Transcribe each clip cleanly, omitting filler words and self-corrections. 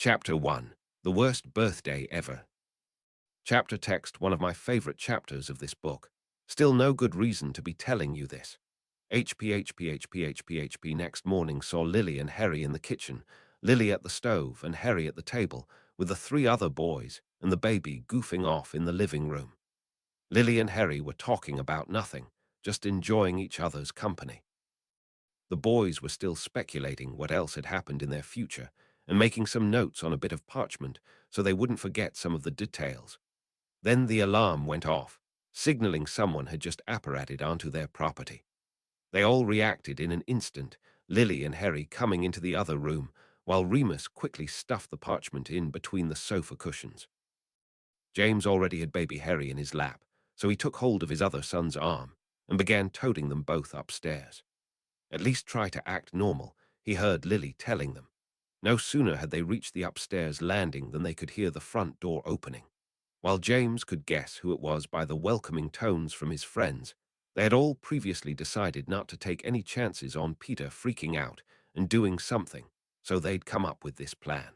Chapter 1. The Worst Birthday Ever. Chapter text, one of my favorite chapters of this book. Still no good reason to be telling you this. HPHPHPHPHP next morning saw Lily and Harry in the kitchen, Lily at the stove and Harry at the table, with the three other boys and the baby goofing off in the living room. Lily and Harry were talking about nothing, just enjoying each other's company. The boys were still speculating what else had happened in their future and making some notes on a bit of parchment so they wouldn't forget some of the details. Then the alarm went off, signaling someone had just apparated onto their property. They all reacted in an instant, Lily and Harry coming into the other room, while Remus quickly stuffed the parchment in between the sofa cushions. James already had baby Harry in his lap, so he took hold of his other son's arm and began toting them both upstairs. At least try to act normal, he heard Lily telling them. No sooner had they reached the upstairs landing than they could hear the front door opening. While James could guess who it was by the welcoming tones from his friends, they had all previously decided not to take any chances on Peter freaking out and doing something, so they'd come up with this plan.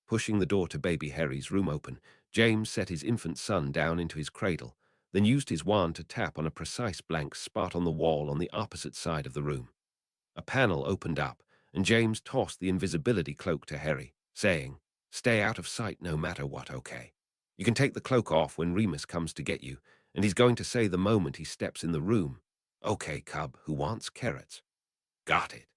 Pushing the door to baby Harry's room open, James set his infant son down into his cradle, then used his wand to tap on a precise blank spot on the wall on the opposite side of the room. A panel opened up, and James tossed the invisibility cloak to Harry, saying, "Stay out of sight no matter what, okay? You can take the cloak off when Remus comes to get you, and he's going to say the moment he steps in the room, 'Okay, cub, who wants carrots?' Got it."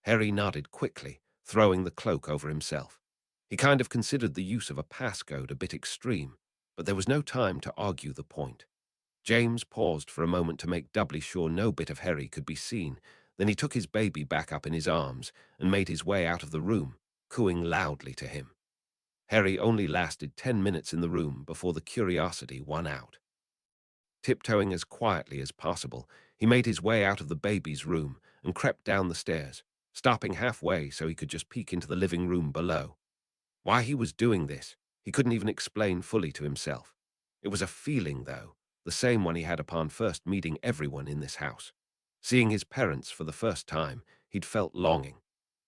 Harry nodded quickly, throwing the cloak over himself. He kind of considered the use of a passcode a bit extreme, but there was no time to argue the point. James paused for a moment to make doubly sure no bit of Harry could be seen. Then he took his baby back up in his arms and made his way out of the room, cooing loudly to him. Harry only lasted 10 minutes in the room before the curiosity won out. Tiptoeing as quietly as possible, he made his way out of the baby's room and crept down the stairs, stopping halfway so he could just peek into the living room below. Why he was doing this, he couldn't even explain fully to himself. It was a feeling, though, the same one he had upon first meeting everyone in this house. Seeing his parents for the first time, he'd felt longing.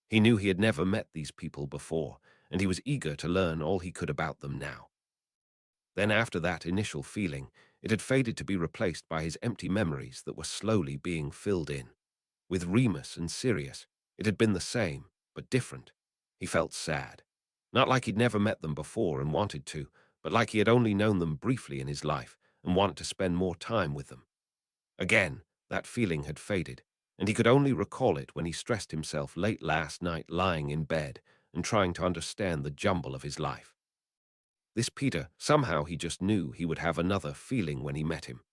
He knew he had never met these people before, and he was eager to learn all he could about them now. Then after that initial feeling, it had faded to be replaced by his empty memories that were slowly being filled in. With Remus and Sirius, it had been the same, but different. He felt sad. Not like he'd never met them before and wanted to, but like he had only known them briefly in his life and wanted to spend more time with them. Again, that feeling had faded, and he could only recall it when he stressed himself late last night lying in bed and trying to understand the jumble of his life. This Peter, somehow he just knew he would have another feeling when he met him.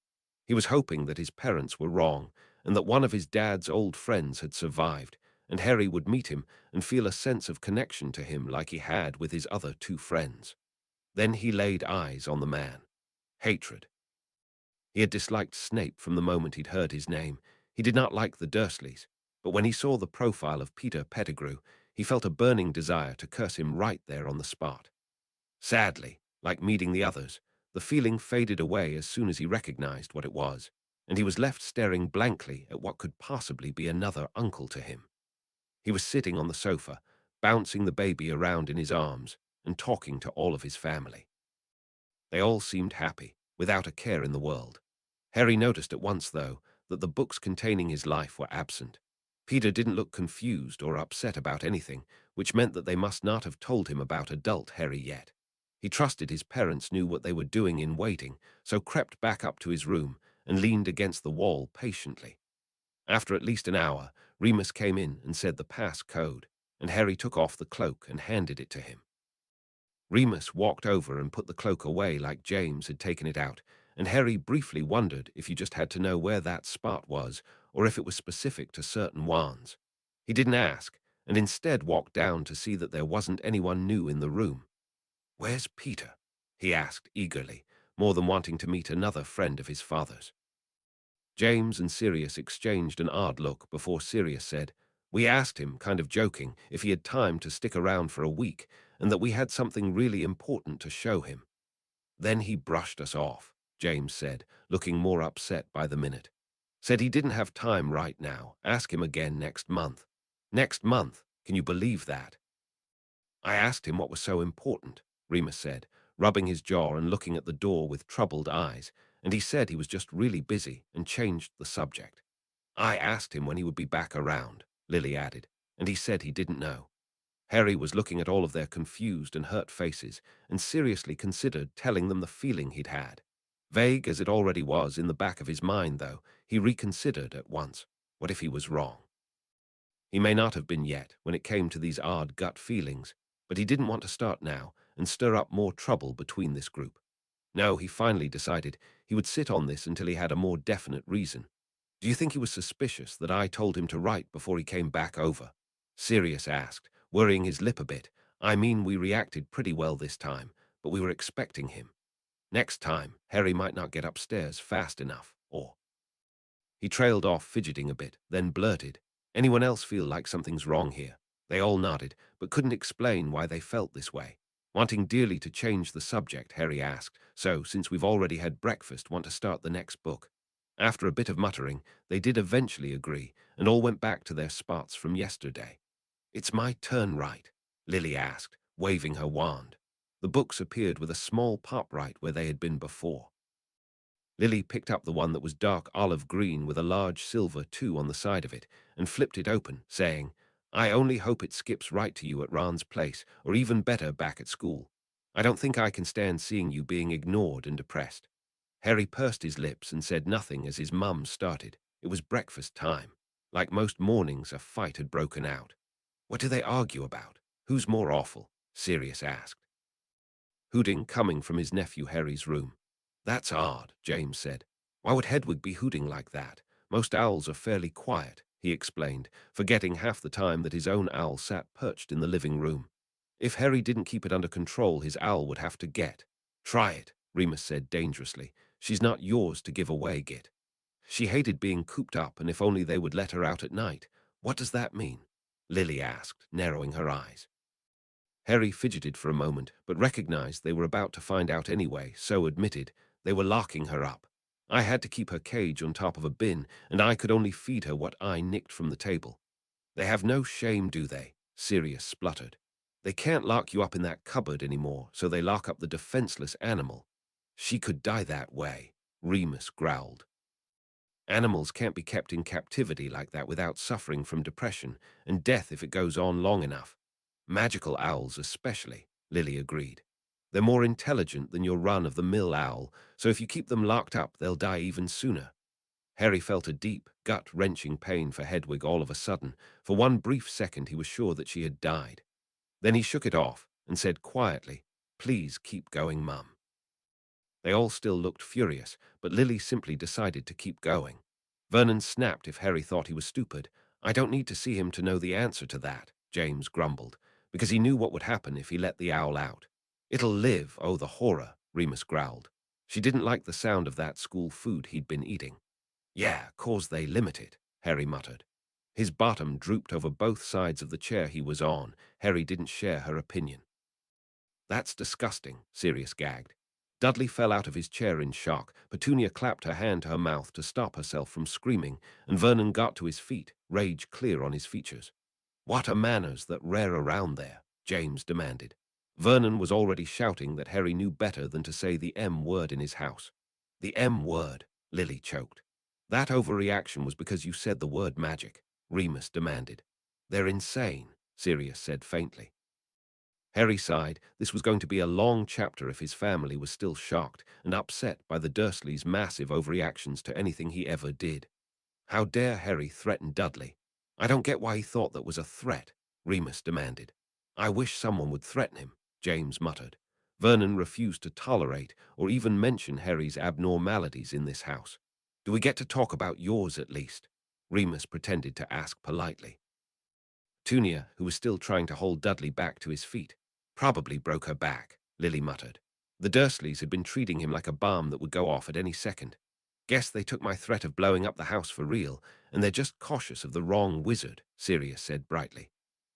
He was hoping that his parents were wrong and that one of his dad's old friends had survived, and Harry would meet him and feel a sense of connection to him like he had with his other two friends. Then he laid eyes on the man. Hatred. He had disliked Snape from the moment he'd heard his name. He did not like the Dursleys, but when he saw the profile of Peter Pettigrew, he felt a burning desire to curse him right there on the spot. Sadly, like meeting the others, the feeling faded away as soon as he recognized what it was, and he was left staring blankly at what could possibly be another uncle to him. He was sitting on the sofa, bouncing the baby around in his arms and talking to all of his family. They all seemed happy, without a care in the world. Harry noticed at once, though, that the books containing his life were absent. Peter didn't look confused or upset about anything, which meant that they must not have told him about adult Harry yet. He trusted his parents knew what they were doing in waiting, so crept back up to his room and leaned against the wall patiently. After at least an hour, Remus came in and said the pass code, and Harry took off the cloak and handed it to him. Remus walked over and put the cloak away like James had taken it out, and Harry briefly wondered if you just had to know where that spot was or if it was specific to certain wands. He didn't ask, and instead walked down to see that there wasn't anyone new in the room. "Where's Peter?" he asked eagerly, more than wanting to meet another friend of his father's. James and Sirius exchanged an odd look before Sirius said, "We asked him, kind of joking, if he had time to stick around for a week, and that we had something really important to show him. Then he brushed us off," James said, looking more upset by the minute. "Said he didn't have time right now. Ask him again next month." "Next month? Can you believe that?" I asked him what was so important, Remus said, rubbing his jaw and looking at the door with troubled eyes, and he said he was just really busy and changed the subject. I asked him when he would be back around, Lily added, and he said he didn't know. Harry was looking at all of their confused and hurt faces and seriously considered telling them the feeling he'd had. Vague as it already was in the back of his mind, though, he reconsidered at once. What if he was wrong? He may not have been yet when it came to these odd gut feelings, but he didn't want to start now and stir up more trouble between this group. No, he finally decided he would sit on this until he had a more definite reason. Do you think he was suspicious that I told him to write before he came back over? Sirius asked, worrying his lip a bit. I mean, we reacted pretty well this time, but we were expecting him. Next time, Harry might not get upstairs fast enough, or... He trailed off, fidgeting a bit, then blurted, anyone else feel like something's wrong here? They all nodded, but couldn't explain why they felt this way. Wanting dearly to change the subject, Harry asked, so, since we've already had breakfast, want to start the next book? After a bit of muttering, they did eventually agree, and all went back to their spots from yesterday. It's my turn, right? Lily asked, waving her wand. The books appeared with a small pop right where they had been before. Lily picked up the one that was dark olive green with a large silver 2 on the side of it and flipped it open, saying, I only hope it skips right to you at Ron's place, or even better, back at school. I don't think I can stand seeing you being ignored and depressed. Harry pursed his lips and said nothing as his mum started. It was breakfast time. Like most mornings, a fight had broken out. What do they argue about? Who's more awful? Sirius asked, hooting coming from his nephew Harry's room. That's odd, James said. Why would Hedwig be hooting like that? Most owls are fairly quiet, he explained, forgetting half the time that his own owl sat perched in the living room. If Harry didn't keep it under control, his owl would have to get. Try it, Remus said dangerously. She's not yours to give away, Git. She hated being cooped up, and if only they would let her out at night. What does that mean? Lily asked, narrowing her eyes. Harry fidgeted for a moment, but recognized they were about to find out anyway, so admitted they were locking her up. I had to keep her cage on top of a bin, and I could only feed her what I nicked from the table. They have no shame, do they? Sirius spluttered. They can't lock you up in that cupboard anymore, so they lock up the defenseless animal. She could die that way, Remus growled. Animals can't be kept in captivity like that without suffering from depression and death if it goes on long enough. Magical owls especially, Lily agreed. They're more intelligent than your run-of-the-mill owl, so if you keep them locked up, they'll die even sooner. Harry felt a deep, gut-wrenching pain for Hedwig all of a sudden. For one brief second he was sure that she had died. Then he shook it off and said quietly, Please keep going, Mum. They all still looked furious, but Lily simply decided to keep going. Vernon snapped if Harry thought he was stupid. I don't need to see him to know the answer to that, James grumbled, because he knew what would happen if he let the owl out. It'll live, oh the horror, Remus growled. She didn't like the sound of that school food he'd been eating. Yeah, 'cause they limit it, Harry muttered. His bottom drooped over both sides of the chair he was on. Harry didn't share her opinion. That's disgusting, Sirius gagged. Dudley fell out of his chair in shock. Petunia clapped her hand to her mouth to stop herself from screaming, and Vernon got to his feet, rage clear on his features. What are manners that rare around there? James demanded. Vernon was already shouting that Harry knew better than to say the M word in his house. The M word, Lily choked. That overreaction was because you said the word magic, Remus demanded. They're insane, Sirius said faintly. Harry sighed. This was going to be a long chapter if his family was still shocked and upset by the Dursleys' massive overreactions to anything he ever did. How dare Harry threaten Dudley? I don't get why he thought that was a threat, Remus demanded. I wish someone would threaten him, James muttered. Vernon refused to tolerate or even mention Harry's abnormalities in this house. Do we get to talk about yours at least? Remus pretended to ask politely. Petunia, who was still trying to hold Dudley back to his feet, probably broke her back, Lily muttered. The Dursleys had been treating him like a bomb that would go off at any second. Guess they took my threat of blowing up the house for real, and they're just cautious of the wrong wizard, Sirius said brightly.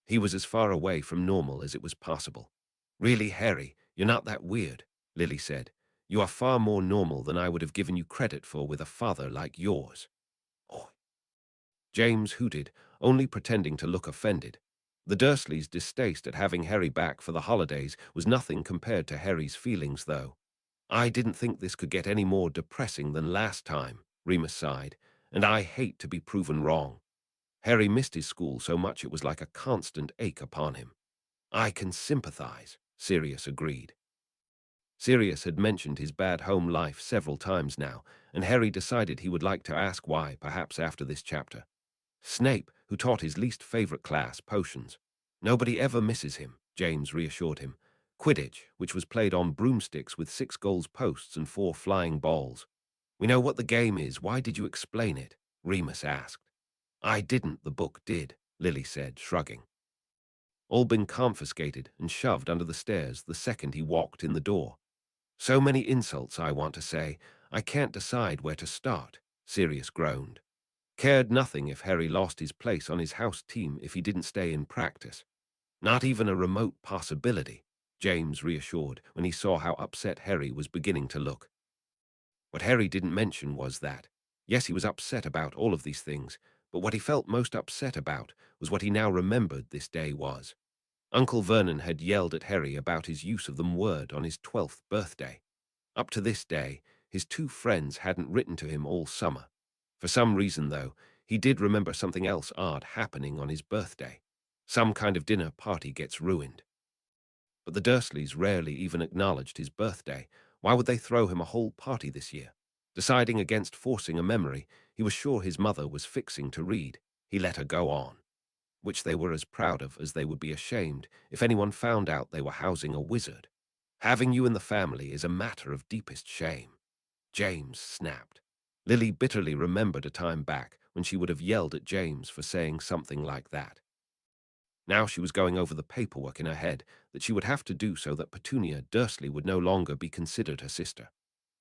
He was as far away from normal as it was possible. Really, Harry, you're not that weird, Lily said. You are far more normal than I would have given you credit for with a father like yours. Oh. James hooted, only pretending to look offended. The Dursleys' distaste at having Harry back for the holidays was nothing compared to Harry's feelings, though. I didn't think this could get any more depressing than last time, Remus sighed, and I hate to be proven wrong. Harry missed his school so much it was like a constant ache upon him. I can sympathize, Sirius agreed. Sirius had mentioned his bad home life several times now, and Harry decided he would like to ask why, perhaps after this chapter. Snape, who taught his least favorite class, potions. Nobody ever misses him, James reassured him. Quidditch, which was played on broomsticks with 6 goal posts and 4 flying balls. We know what the game is. Why did you explain it? Remus asked. I didn't, the book did, Lily said, shrugging. All been confiscated and shoved under the stairs the second he walked in the door. So many insults, I want to say. I can't decide where to start, Sirius groaned. Cared nothing if Harry lost his place on his house team if he didn't stay in practice. Not even a remote possibility, James reassured when he saw how upset Harry was beginning to look. What Harry didn't mention was that, yes, he was upset about all of these things, but what he felt most upset about was what he now remembered this day was. Uncle Vernon had yelled at Harry about his use of the word on his 12th birthday. Up to this day, his 2 friends hadn't written to him all summer. For some reason, though, he did remember something else odd happening on his birthday. Some kind of dinner party gets ruined. But the Dursleys rarely even acknowledged his birthday. Why would they throw him a whole party this year? Deciding against forcing a memory, he was sure his mother was fixing to read. He let her go on, which they were as proud of as they would be ashamed if anyone found out they were housing a wizard. Having you in the family is a matter of deepest shame. James snapped. Lily bitterly remembered a time back when she would have yelled at James for saying something like that. Now she was going over the paperwork in her head that she would have to do so that Petunia Dursley would no longer be considered her sister.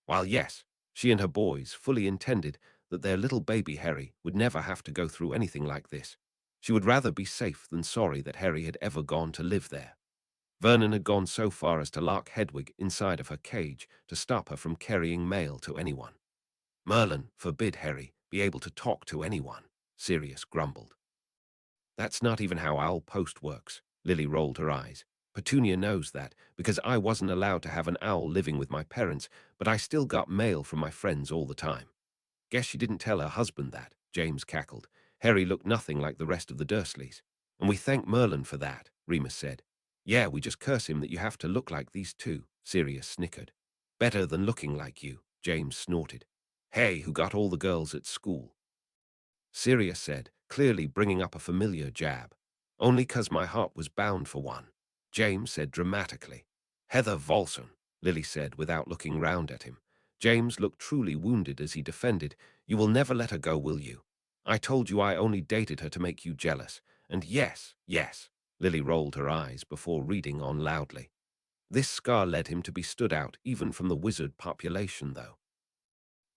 While yes, she and her boys fully intended that their little baby Harry would never have to go through anything like this, she would rather be safe than sorry that Harry had ever gone to live there. Vernon had gone so far as to lock Hedwig inside of her cage to stop her from carrying mail to anyone. Merlin forbid Harry be able to talk to anyone, Sirius grumbled. That's not even how Owl Post works, Lily rolled her eyes. Petunia knows that, because I wasn't allowed to have an owl living with my parents, but I still got mail from my friends all the time. Guess she didn't tell her husband that, James cackled. Harry looked nothing like the rest of the Dursleys. And we thank Merlin for that, Remus said. Yeah, we just curse him that you have to look like these 2, Sirius snickered. Better than looking like you, James snorted. Hey, who got all the girls at school? Sirius said, clearly bringing up a familiar jab. Only 'cause my heart was bound for one, James said dramatically. Heather Volson, Lily said without looking round at him. James looked truly wounded as he defended. You will never let her go, will you? I told you I only dated her to make you jealous. And yes, yes, Lily rolled her eyes before reading on loudly. This scar led him to be stood out even from the wizard population, though.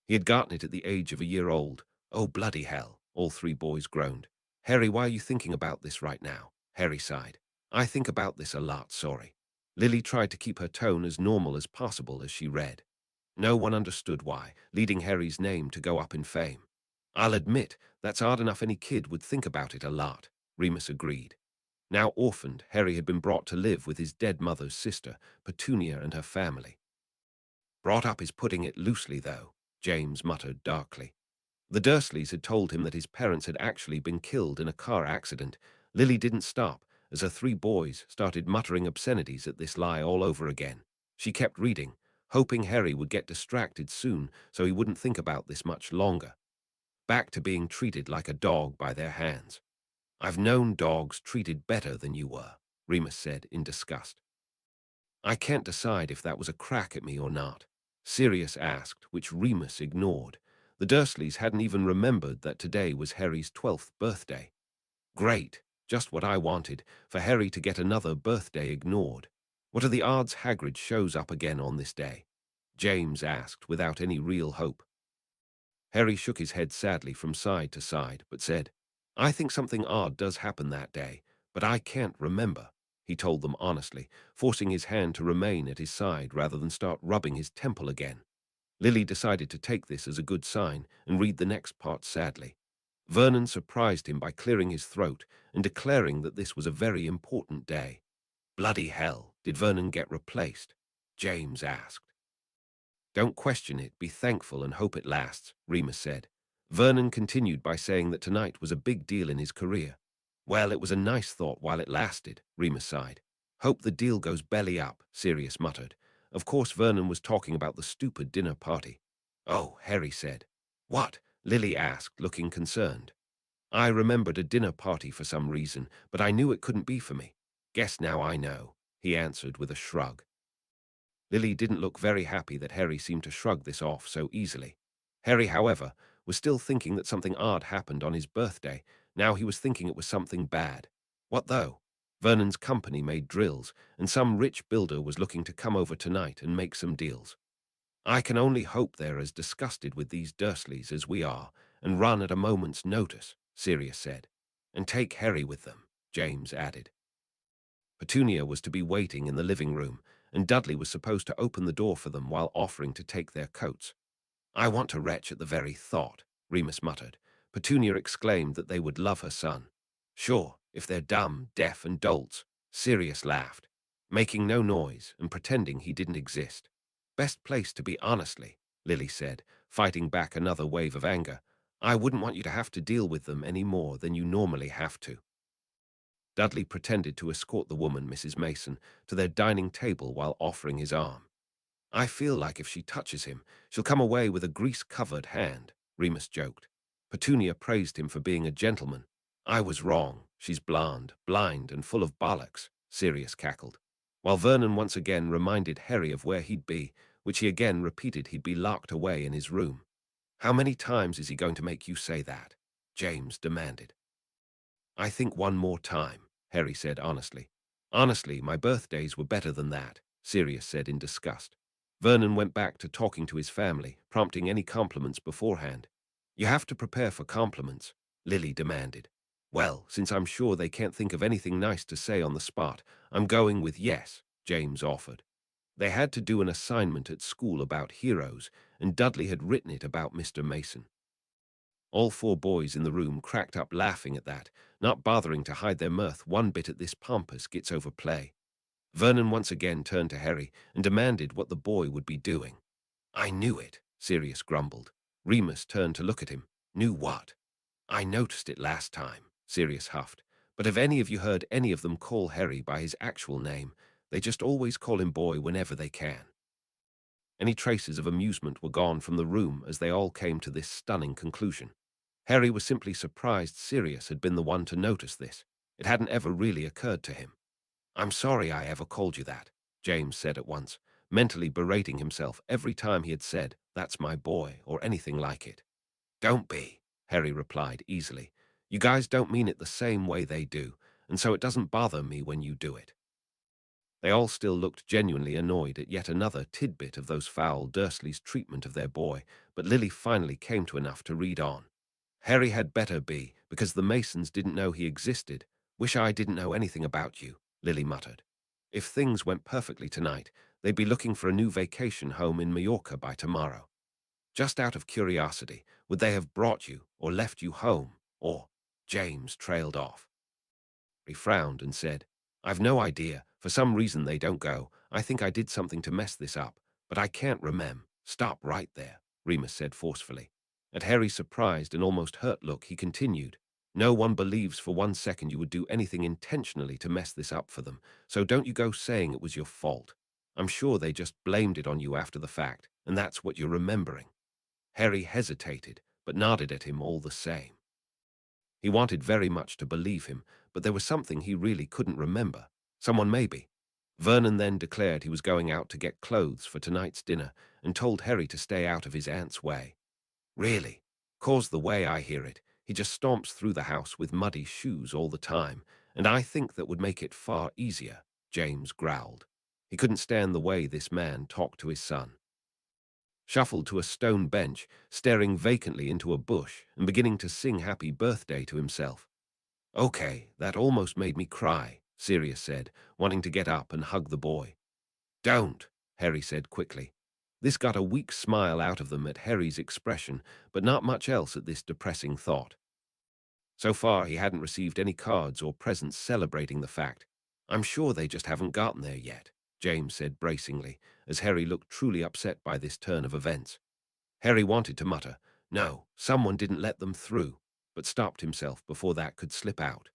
He had gotten it at the age of a year old. Oh, bloody hell, all 3 boys groaned. Harry, why are you thinking about this right now? Harry sighed. I think about this a lot, sorry. Lily tried to keep her tone as normal as possible as she read. No one understood why, leading Harry's name to go up in fame. I'll admit, that's odd enough any kid would think about it a lot, Remus agreed. Now orphaned, Harry had been brought to live with his dead mother's sister, Petunia, and her family. Brought up is putting it loosely, though, James muttered darkly. The Dursleys had told him that his parents had actually been killed in a car accident. Lily didn't stop, as her 3 boys started muttering obscenities at this lie all over again. She kept reading, hoping Harry would get distracted soon so he wouldn't think about this much longer. Back to being treated like a dog by their hands. I've known dogs treated better than you were, Remus said in disgust. I can't decide if that was a crack at me or not, Sirius asked, which Remus ignored. The Dursleys hadn't even remembered that today was Harry's 12th birthday. Great, just what I wanted, for Harry to get another birthday ignored. What are the odds Hagrid shows up again on this day? James asked, without any real hope. Harry shook his head sadly from side to side, but said, I think something odd does happen that day, but I can't remember, he told them honestly, forcing his hand to remain at his side rather than start rubbing his temple again. Lily decided to take this as a good sign and read the next part sadly. Vernon surprised him by clearing his throat and declaring that this was a very important day. Bloody hell, did Vernon get replaced? James asked. Don't question it, be thankful and hope it lasts, Remus said. Vernon continued by saying that tonight was a big deal in his career. Well, it was a nice thought while it lasted, Remus sighed. Hope the deal goes belly up, Sirius muttered. Of course Vernon was talking about the stupid dinner party. Oh, Harry said. What? Lily asked, looking concerned. I remembered a dinner party for some reason, but I knew it couldn't be for me. Guess now I know, he answered with a shrug. Lily didn't look very happy that Harry seemed to shrug this off so easily. Harry, however, was still thinking that something odd happened on his birthday. Now he was thinking it was something bad. What though? Vernon's company made drills, and some rich builder was looking to come over tonight and make some deals. I can only hope they're as disgusted with these Dursleys as we are, and run at a moment's notice, Sirius said. And take Harry with them, James added. Petunia was to be waiting in the living room, and Dudley was supposed to open the door for them while offering to take their coats. I want to retch at the very thought, Remus muttered. Petunia exclaimed that they would love her son. Sure, if they're dumb, deaf, and dolts, Sirius laughed, making no noise and pretending he didn't exist. Best place to be honestly, Lily said, fighting back another wave of anger. I wouldn't want you to have to deal with them any more than you normally have to. Dudley pretended to escort the woman, Mrs. Mason, to their dining table while offering his arm. I feel like if she touches him, she'll come away with a grease-covered hand, Remus joked. Petunia praised him for being a gentleman. I was wrong. She's blonde, blind, and full of bollocks, Sirius cackled. While Vernon once again reminded Harry of where he'd be, which he again repeated he'd be locked away in his room. How many times is he going to make you say that? James demanded. I think one more time, Harry said honestly. Honestly, my birthdays were better than that, Sirius said in disgust. Vernon went back to talking to his family, prompting any compliments beforehand. You have to prepare for compliments, Lily demanded. Well, since I'm sure they can't think of anything nice to say on the spot, I'm going with yes, James offered. They had to do an assignment at school about heroes, and Dudley had written it about Mr. Mason. All four boys in the room cracked up laughing at that, not bothering to hide their mirth one bit at this pompous gets-over play. Vernon once again turned to Harry and demanded what the boy would be doing. I knew it, Sirius grumbled. Remus turned to look at him. Knew what? I noticed it last time, Sirius huffed. But have any of you heard any of them call Harry by his actual name? They just always call him boy whenever they can. Any traces of amusement were gone from the room as they all came to this stunning conclusion. Harry was simply surprised Sirius had been the one to notice this. It hadn't ever really occurred to him. I'm sorry I ever called you that, James said at once, mentally berating himself every time he had said, that's my boy, or anything like it. Don't be, Harry replied easily. You guys don't mean it the same way they do, and so it doesn't bother me when you do it. They all still looked genuinely annoyed at yet another tidbit of those foul Dursleys' treatment of their boy, but Lily finally came to enough to read on. Harry had better be, because the Masons didn't know he existed. Wish I didn't know anything about you, Lily muttered. If things went perfectly tonight, they'd be looking for a new vacation home in Majorca by tomorrow. Just out of curiosity, would they have brought you or left you home, or... James trailed off. He frowned and said, I've no idea. For some reason they don't go. I think I did something to mess this up, but I can't remember. Stop right there, Remus said forcefully. At Harry's surprised and almost hurt look, he continued, no one believes for 1 second you would do anything intentionally to mess this up for them, so don't you go saying it was your fault. I'm sure they just blamed it on you after the fact, and that's what you're remembering. Harry hesitated, but nodded at him all the same. He wanted very much to believe him, but there was something he really couldn't remember. Someone maybe. Vernon then declared he was going out to get clothes for tonight's dinner and told Harry to stay out of his aunt's way. Really? 'Cause the way I hear it, he just stomps through the house with muddy shoes all the time, and I think that would make it far easier, James growled. He couldn't stand the way this man talked to his son. Shuffled to a stone bench, staring vacantly into a bush and beginning to sing happy birthday to himself. Okay, that almost made me cry, Sirius said, wanting to get up and hug the boy. Don't, Harry said quickly. This got a weak smile out of them at Harry's expression, but not much else at this depressing thought. So far, he hadn't received any cards or presents celebrating the fact. "I'm sure they just haven't gotten there yet," James said bracingly, as Harry looked truly upset by this turn of events. Harry wanted to mutter, "No, someone didn't let them through," but stopped himself before that could slip out.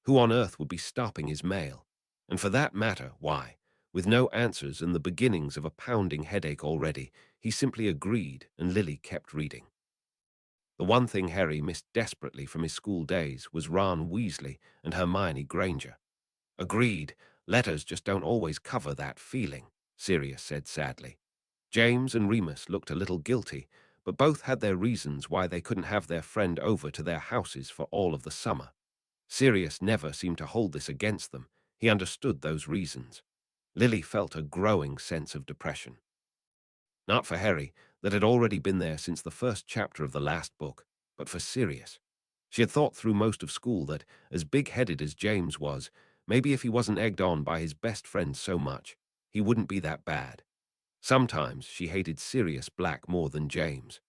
Who on earth would be stopping his mail? And for that matter, why? With no answers and the beginnings of a pounding headache already, he simply agreed, and Lily kept reading. The one thing Harry missed desperately from his school days was Ron Weasley and Hermione Granger. "Agreed, letters just don't always cover that feeling," Sirius said sadly. James and Remus looked a little guilty, but both had their reasons why they couldn't have their friend over to their houses for all of the summer. Sirius never seemed to hold this against them. He understood those reasons. Lily felt a growing sense of depression. Not for Harry, that had already been there since the first chapter of the last book, but for Sirius. She had thought through most of school that, as big-headed as James was, maybe if he wasn't egged on by his best friend so much, he wouldn't be that bad. Sometimes she hated Sirius Black more than James.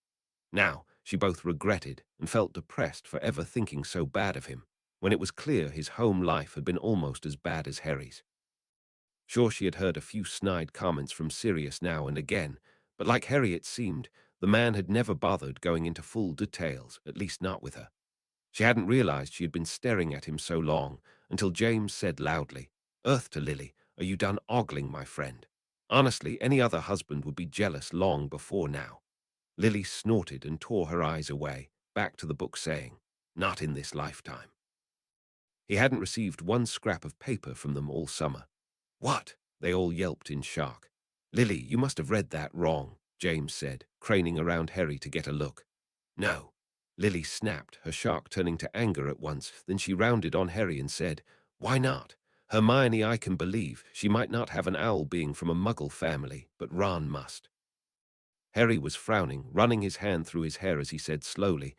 Now, she both regretted and felt depressed for ever thinking so bad of him, when it was clear his home life had been almost as bad as Harry's. Sure, she had heard a few snide comments from Sirius now and again, but like Harry it seemed, the man had never bothered going into full details, at least not with her. She hadn't realized she had been staring at him so long, until James said loudly, "Earth to Lily, are you done ogling my friend? Honestly, any other husband would be jealous long before now." Lily snorted and tore her eyes away, back to the book saying, "Not in this lifetime." He hadn't received one scrap of paper from them all summer. "What?" they all yelped in shock. "Lily, you must have read that wrong," James said, craning around Harry to get a look. "No." Lily snapped, her shock turning to anger at once. Then she rounded on Harry and said, "Why not? Hermione, I can believe. She might not have an owl being from a Muggle family, but Ron must." Harry was frowning, running his hand through his hair as he said slowly,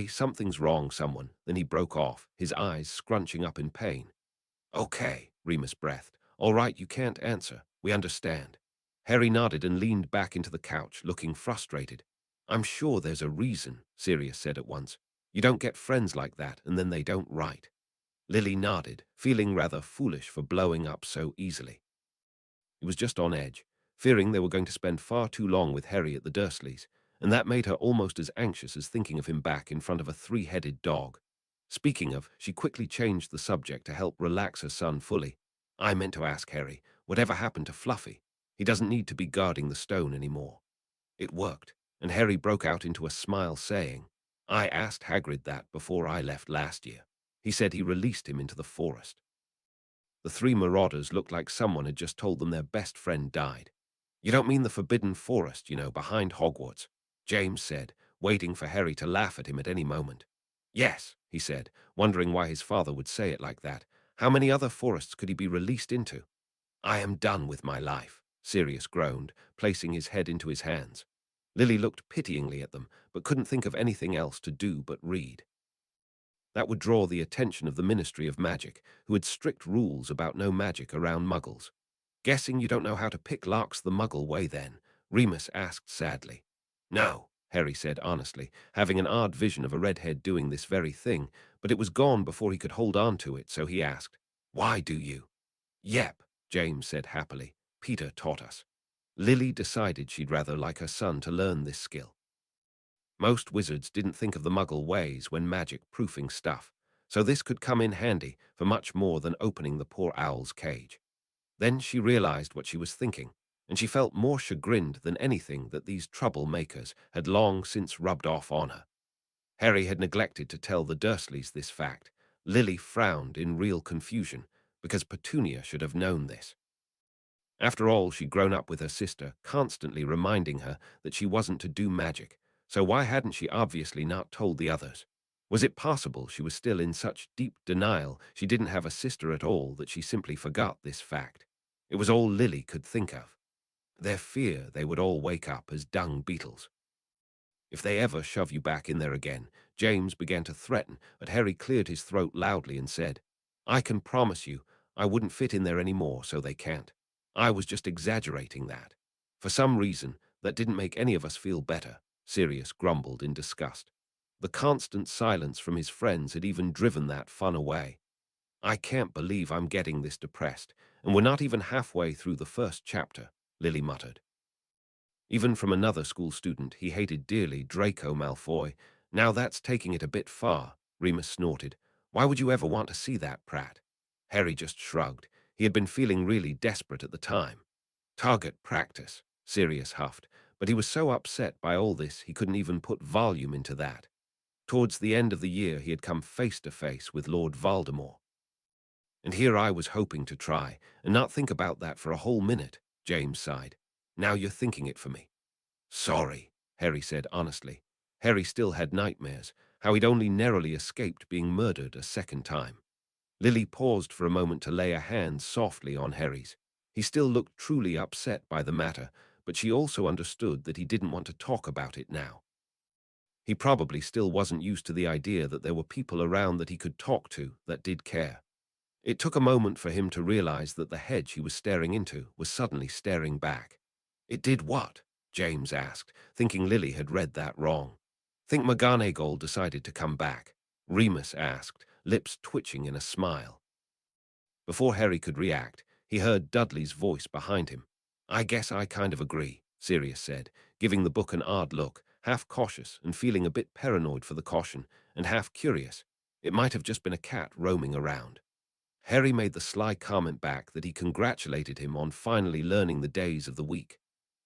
Something's wrong, someone." Then he broke off, his eyes scrunching up in pain. "Okay," Remus breathed. "All right, you can't answer. We understand." Harry nodded and leaned back into the couch, looking frustrated. "I'm sure there's a reason," Sirius said at once. "You don't get friends like that, and then they don't write." Lily nodded, feeling rather foolish for blowing up so easily. He was just on edge, fearing they were going to spend far too long with Harry at the Dursleys, and that made her almost as anxious as thinking of him back in front of a three-headed dog. Speaking of, she quickly changed the subject to help relax her son fully. "I meant to ask Harry, whatever happened to Fluffy? He doesn't need to be guarding the stone anymore." It worked, and Harry broke out into a smile saying, "I asked Hagrid that before I left last year. He said he released him into the forest." The three marauders looked like someone had just told them their best friend died. "You don't mean the Forbidden Forest, behind Hogwarts," James said, waiting for Harry to laugh at him at any moment. "Yes," he said, wondering why his father would say it like that. How many other forests could he be released into? "I am done with my life," Sirius groaned, placing his head into his hands. Lily looked pityingly at them, but couldn't think of anything else to do but read. That would draw the attention of the Ministry of Magic, who had strict rules about no magic around Muggles. "Guessing you don't know how to pick locks the Muggle way, then?" Remus asked sadly. "No," Harry said honestly, having an odd vision of a redhead doing this very thing, but it was gone before he could hold on to it, so he asked, "Why do you?" "Yep," James said happily. "Peter taught us." Lily decided she'd rather like her son to learn this skill. Most wizards didn't think of the Muggle ways when magic-proofing stuff, so this could come in handy for much more than opening the poor owl's cage. Then she realized what she was thinking, and she felt more chagrined than anything that these troublemakers had long since rubbed off on her. Harry had neglected to tell the Dursleys this fact. Lily frowned in real confusion, because Petunia should have known this. After all, she'd grown up with her sister, constantly reminding her that she wasn't to do magic, so why hadn't she obviously not told the others? Was it possible she was still in such deep denial she didn't have a sister at all that she simply forgot this fact? It was all Lily could think of. Their fear they would all wake up as dung beetles. "If they ever shove you back in there again," James began to threaten, but Harry cleared his throat loudly and said, "I can promise you I wouldn't fit in there anymore, so they can't. I was just exaggerating that." "For some reason, that didn't make any of us feel better," Sirius grumbled in disgust. The constant silence from his friends had even driven that fun away. I can't believe I'm getting this depressed, and we're not even halfway through the first chapter, Lily muttered. Even from another school student he hated dearly, Draco Malfoy. Now that's taking it a bit far, Remus snorted. Why would you ever want to see that prat? Harry just shrugged. He had been feeling really desperate at the time. Target practice, Sirius huffed, but he was so upset by all this he couldn't even put volume into that. Towards the end of the year he had come face to face with Lord Voldemort. And here I was hoping to try, and not think about that for a whole minute, James sighed. Now you're thinking it for me. Sorry, Harry said honestly. Harry still had nightmares, how he'd only narrowly escaped being murdered a second time. Lily paused for a moment to lay a hand softly on Harry's. He still looked truly upset by the matter, but she also understood that he didn't want to talk about it now. He probably still wasn't used to the idea that there were people around that he could talk to that did care. It took a moment for him to realize that the hedge he was staring into was suddenly staring back. It did what? James asked, thinking Lily had read that wrong. Think McGonagall decided to come back? Remus asked, lips twitching in a smile. Before Harry could react, he heard Dudley's voice behind him. I guess I kind of agree, Sirius said, giving the book an odd look, half cautious and feeling a bit paranoid for the caution, and half curious. It might have just been a cat roaming around. Harry made the sly comment back that he congratulated him on finally learning the days of the week.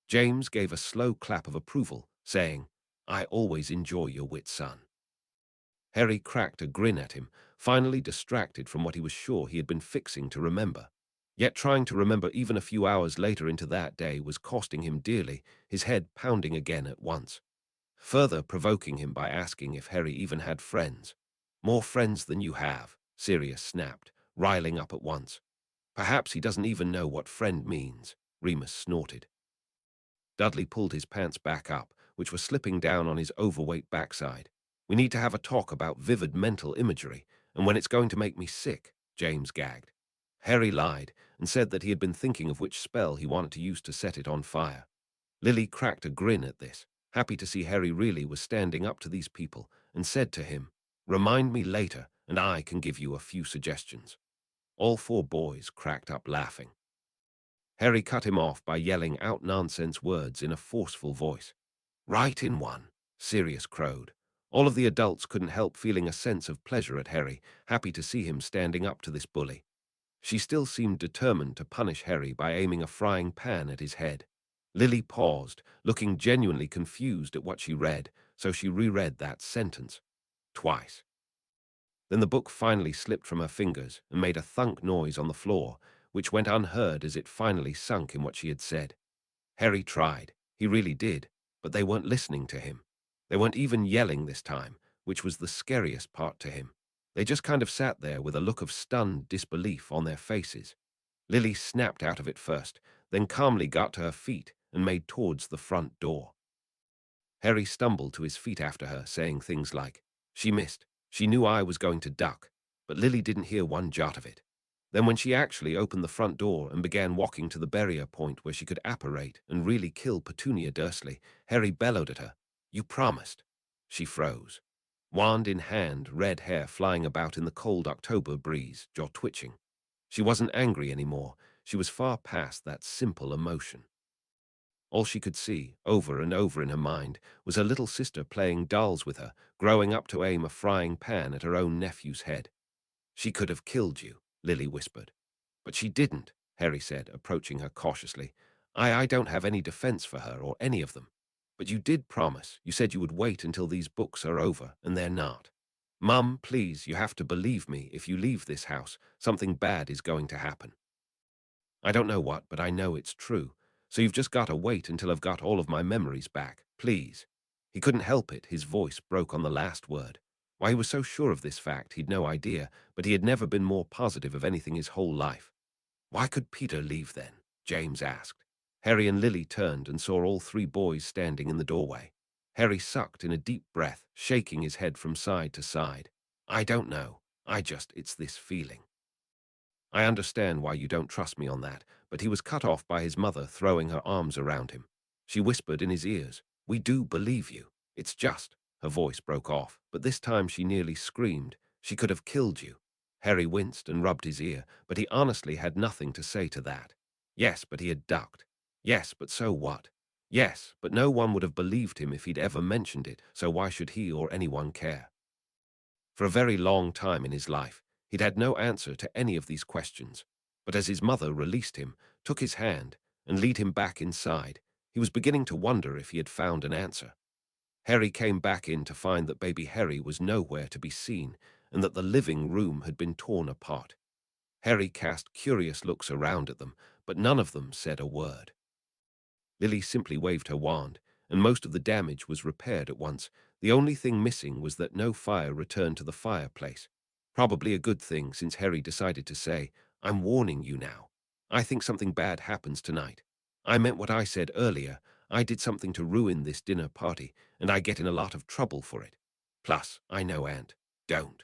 James gave a slow clap of approval, saying, I always enjoy your wit, son. Harry cracked a grin at him, finally distracted from what he was sure he had been fixing to remember. Yet trying to remember even a few hours later into that day was costing him dearly, his head pounding again at once. Further provoking him by asking if Harry even had friends. More friends than you have, Sirius snapped, riling up at once. Perhaps he doesn't even know what friend means, Remus snorted. Dudley pulled his pants back up, which were slipping down on his overweight backside. We need to have a talk about vivid mental imagery, and when it's going to make me sick, James gagged. Harry lied and said that he had been thinking of which spell he wanted to use to set it on fire. Lily cracked a grin at this, happy to see Harry really was standing up to these people, and said to him, Remind me later, and I can give you a few suggestions. All four boys cracked up laughing. Harry cut him off by yelling out nonsense words in a forceful voice. Right in one, Sirius crowed. All of the adults couldn't help feeling a sense of pleasure at Harry, happy to see him standing up to this bully. She still seemed determined to punish Harry by aiming a frying pan at his head. Lily paused, looking genuinely confused at what she read, so she reread that sentence. Twice. Then the book finally slipped from her fingers and made a thunk noise on the floor, which went unheard as it finally sunk in what she had said. Harry tried. He really did, but they weren't listening to him. They weren't even yelling this time, which was the scariest part to him. They just kind of sat there with a look of stunned disbelief on their faces. Lily snapped out of it first, then calmly got to her feet and made towards the front door. Harry stumbled to his feet after her, saying things like, She missed. She knew I was going to duck, but Lily didn't hear one jot of it. Then when she actually opened the front door and began walking to the barrier point where she could apparate and really kill Petunia Dursley, Harry bellowed at her, You promised. She froze. Wand in hand, red hair flying about in the cold October breeze, jaw twitching. She wasn't angry anymore. She was far past that simple emotion. All she could see, over and over in her mind, was her little sister playing dolls with her, growing up to aim a frying pan at her own nephew's head. She could have killed you, Lily whispered. But she didn't, Harry said, approaching her cautiously. I don't have any defense for her or any of them. But you did promise. You said you would wait until these books are over, and they're not. Mum, please, you have to believe me. If you leave this house, something bad is going to happen. I don't know what, but I know it's true. So you've just got to wait until I've got all of my memories back, please. He couldn't help it. His voice broke on the last word. Why he was so sure of this fact, he'd no idea, but he had never been more positive of anything his whole life. Why could Peter leave then? James asked. Harry and Lily turned and saw all three boys standing in the doorway. Harry sucked in a deep breath, shaking his head from side to side. I don't know. It's this feeling. I understand why you don't trust me on that, but he was cut off by his mother throwing her arms around him. She whispered in his ears, We do believe you. It's just. Her voice broke off, but this time she nearly screamed. She could have killed you. Harry winced and rubbed his ear, but he honestly had nothing to say to that. Yes, but he had ducked. Yes, but so what? Yes, but no one would have believed him if he'd ever mentioned it, so why should he or anyone care? For a very long time in his life, he'd had no answer to any of these questions. But as his mother released him, took his hand, and led him back inside, he was beginning to wonder if he had found an answer. Harry came back in to find that baby Harry was nowhere to be seen, and that the living room had been torn apart. Harry cast curious looks around at them, but none of them said a word. Lily simply waved her wand, and most of the damage was repaired at once. The only thing missing was that no fire returned to the fireplace. Probably a good thing, since Harry decided to say, "I'm warning you now. I think something bad happens tonight. I meant what I said earlier. I did something to ruin this dinner party, and I get in a lot of trouble for it. Plus, I know Aunt. Don't."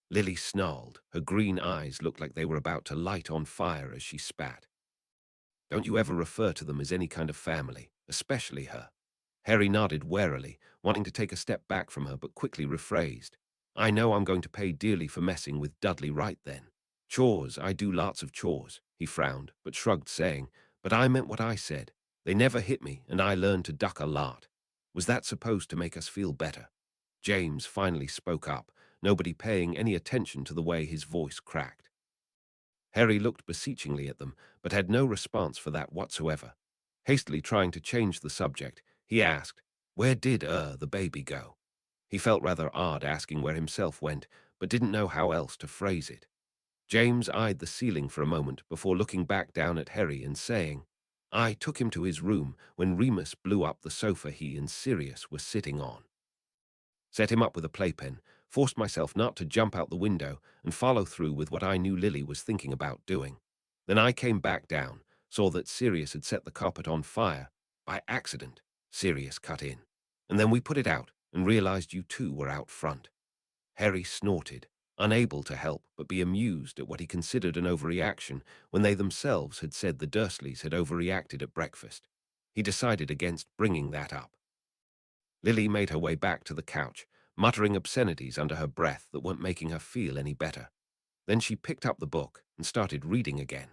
Lily snarled. Her green eyes looked like they were about to light on fire as she spat. "Don't you ever refer to them as any kind of family, especially her." Harry nodded warily, wanting to take a step back from her, but quickly rephrased. "I know I'm going to pay dearly for messing with Dudley right then. Chores, I do lots of chores." He frowned, but shrugged, saying, "But I meant what I said. They never hit me, and I learned to duck a lot. Was that supposed to make us feel better?" James finally spoke up, nobody paying any attention to the way his voice cracked. Harry looked beseechingly at them, but had no response for that whatsoever. Hastily trying to change the subject, he asked, "Where did, the baby go?" He felt rather odd asking where himself went, but didn't know how else to phrase it. James eyed the ceiling for a moment before looking back down at Harry and saying, "I took him to his room when Remus blew up the sofa he and Sirius were sitting on. Set him up with a playpen, forced myself not to jump out the window, and follow through with what I knew Lily was thinking about doing. Then I came back down, saw that Sirius had set the carpet on fire. By accident, Sirius cut in. And then we put it out and realized you two were out front." Harry snorted, unable to help but be amused at what he considered an overreaction when they themselves had said the Dursleys had overreacted at breakfast. He decided against bringing that up. Lily made her way back to the couch, muttering obscenities under her breath that weren't making her feel any better. Then she picked up the book and started reading again.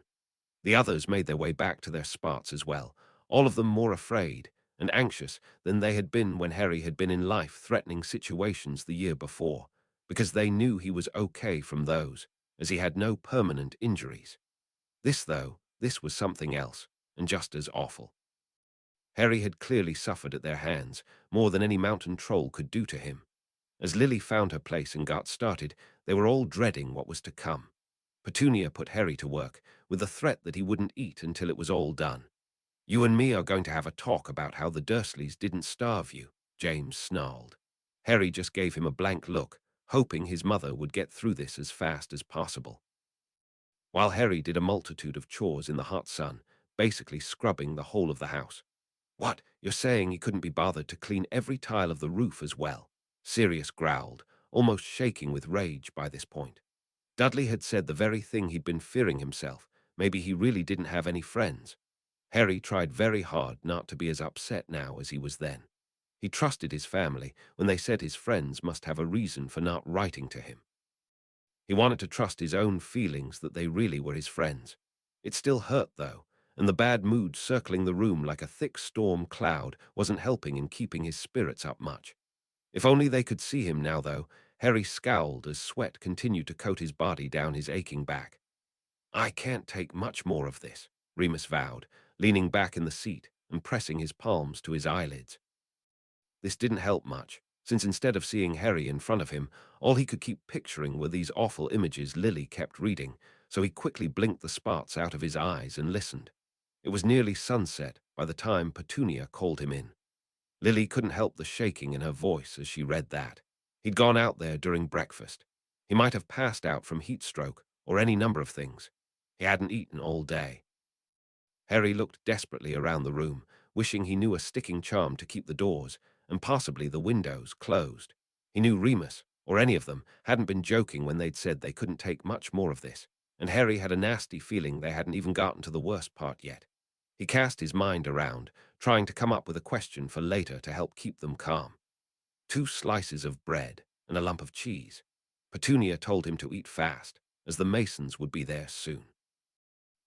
The others made their way back to their spots as well, all of them more afraid and anxious than they had been when Harry had been in life-threatening situations the year before, because they knew he was okay from those, as he had no permanent injuries. This was something else, and just as awful. Harry had clearly suffered at their hands, more than any mountain troll could do to him. As Lily found her place and got started, they were all dreading what was to come. Petunia put Harry to work, with the threat that he wouldn't eat until it was all done. "You and me are going to have a talk about how the Dursleys didn't starve you," James snarled. Harry just gave him a blank look, hoping his mother would get through this as fast as possible. While Harry did a multitude of chores in the hot sun, basically scrubbing the whole of the house. "What, you're saying he couldn't be bothered to clean every tile of the roof as well?" Sirius growled, almost shaking with rage by this point. Dudley had said the very thing he'd been fearing himself. Maybe he really didn't have any friends. Harry tried very hard not to be as upset now as he was then. He trusted his family when they said his friends must have a reason for not writing to him. He wanted to trust his own feelings that they really were his friends. It still hurt, though, and the bad mood circling the room like a thick storm cloud wasn't helping in keeping his spirits up much. If only they could see him now, though. Harry scowled as sweat continued to coat his body down his aching back. "I can't take much more of this," Remus vowed, leaning back in the seat and pressing his palms to his eyelids. This didn't help much, since instead of seeing Harry in front of him, all he could keep picturing were these awful images Lily kept reading, so he quickly blinked the spots out of his eyes and listened. It was nearly sunset by the time Petunia called him in. Lily couldn't help the shaking in her voice as she read that. He'd gone out there during breakfast. He might have passed out from heat stroke or any number of things. He hadn't eaten all day. Harry looked desperately around the room, wishing he knew a sticking charm to keep the doors, and possibly the windows, closed. He knew Remus, or any of them, hadn't been joking when they'd said they couldn't take much more of this, and Harry had a nasty feeling they hadn't even gotten to the worst part yet. He cast his mind around, trying to come up with a question for later to help keep them calm. 2 slices of bread, and a lump of cheese. Petunia told him to eat fast, as the Masons would be there soon.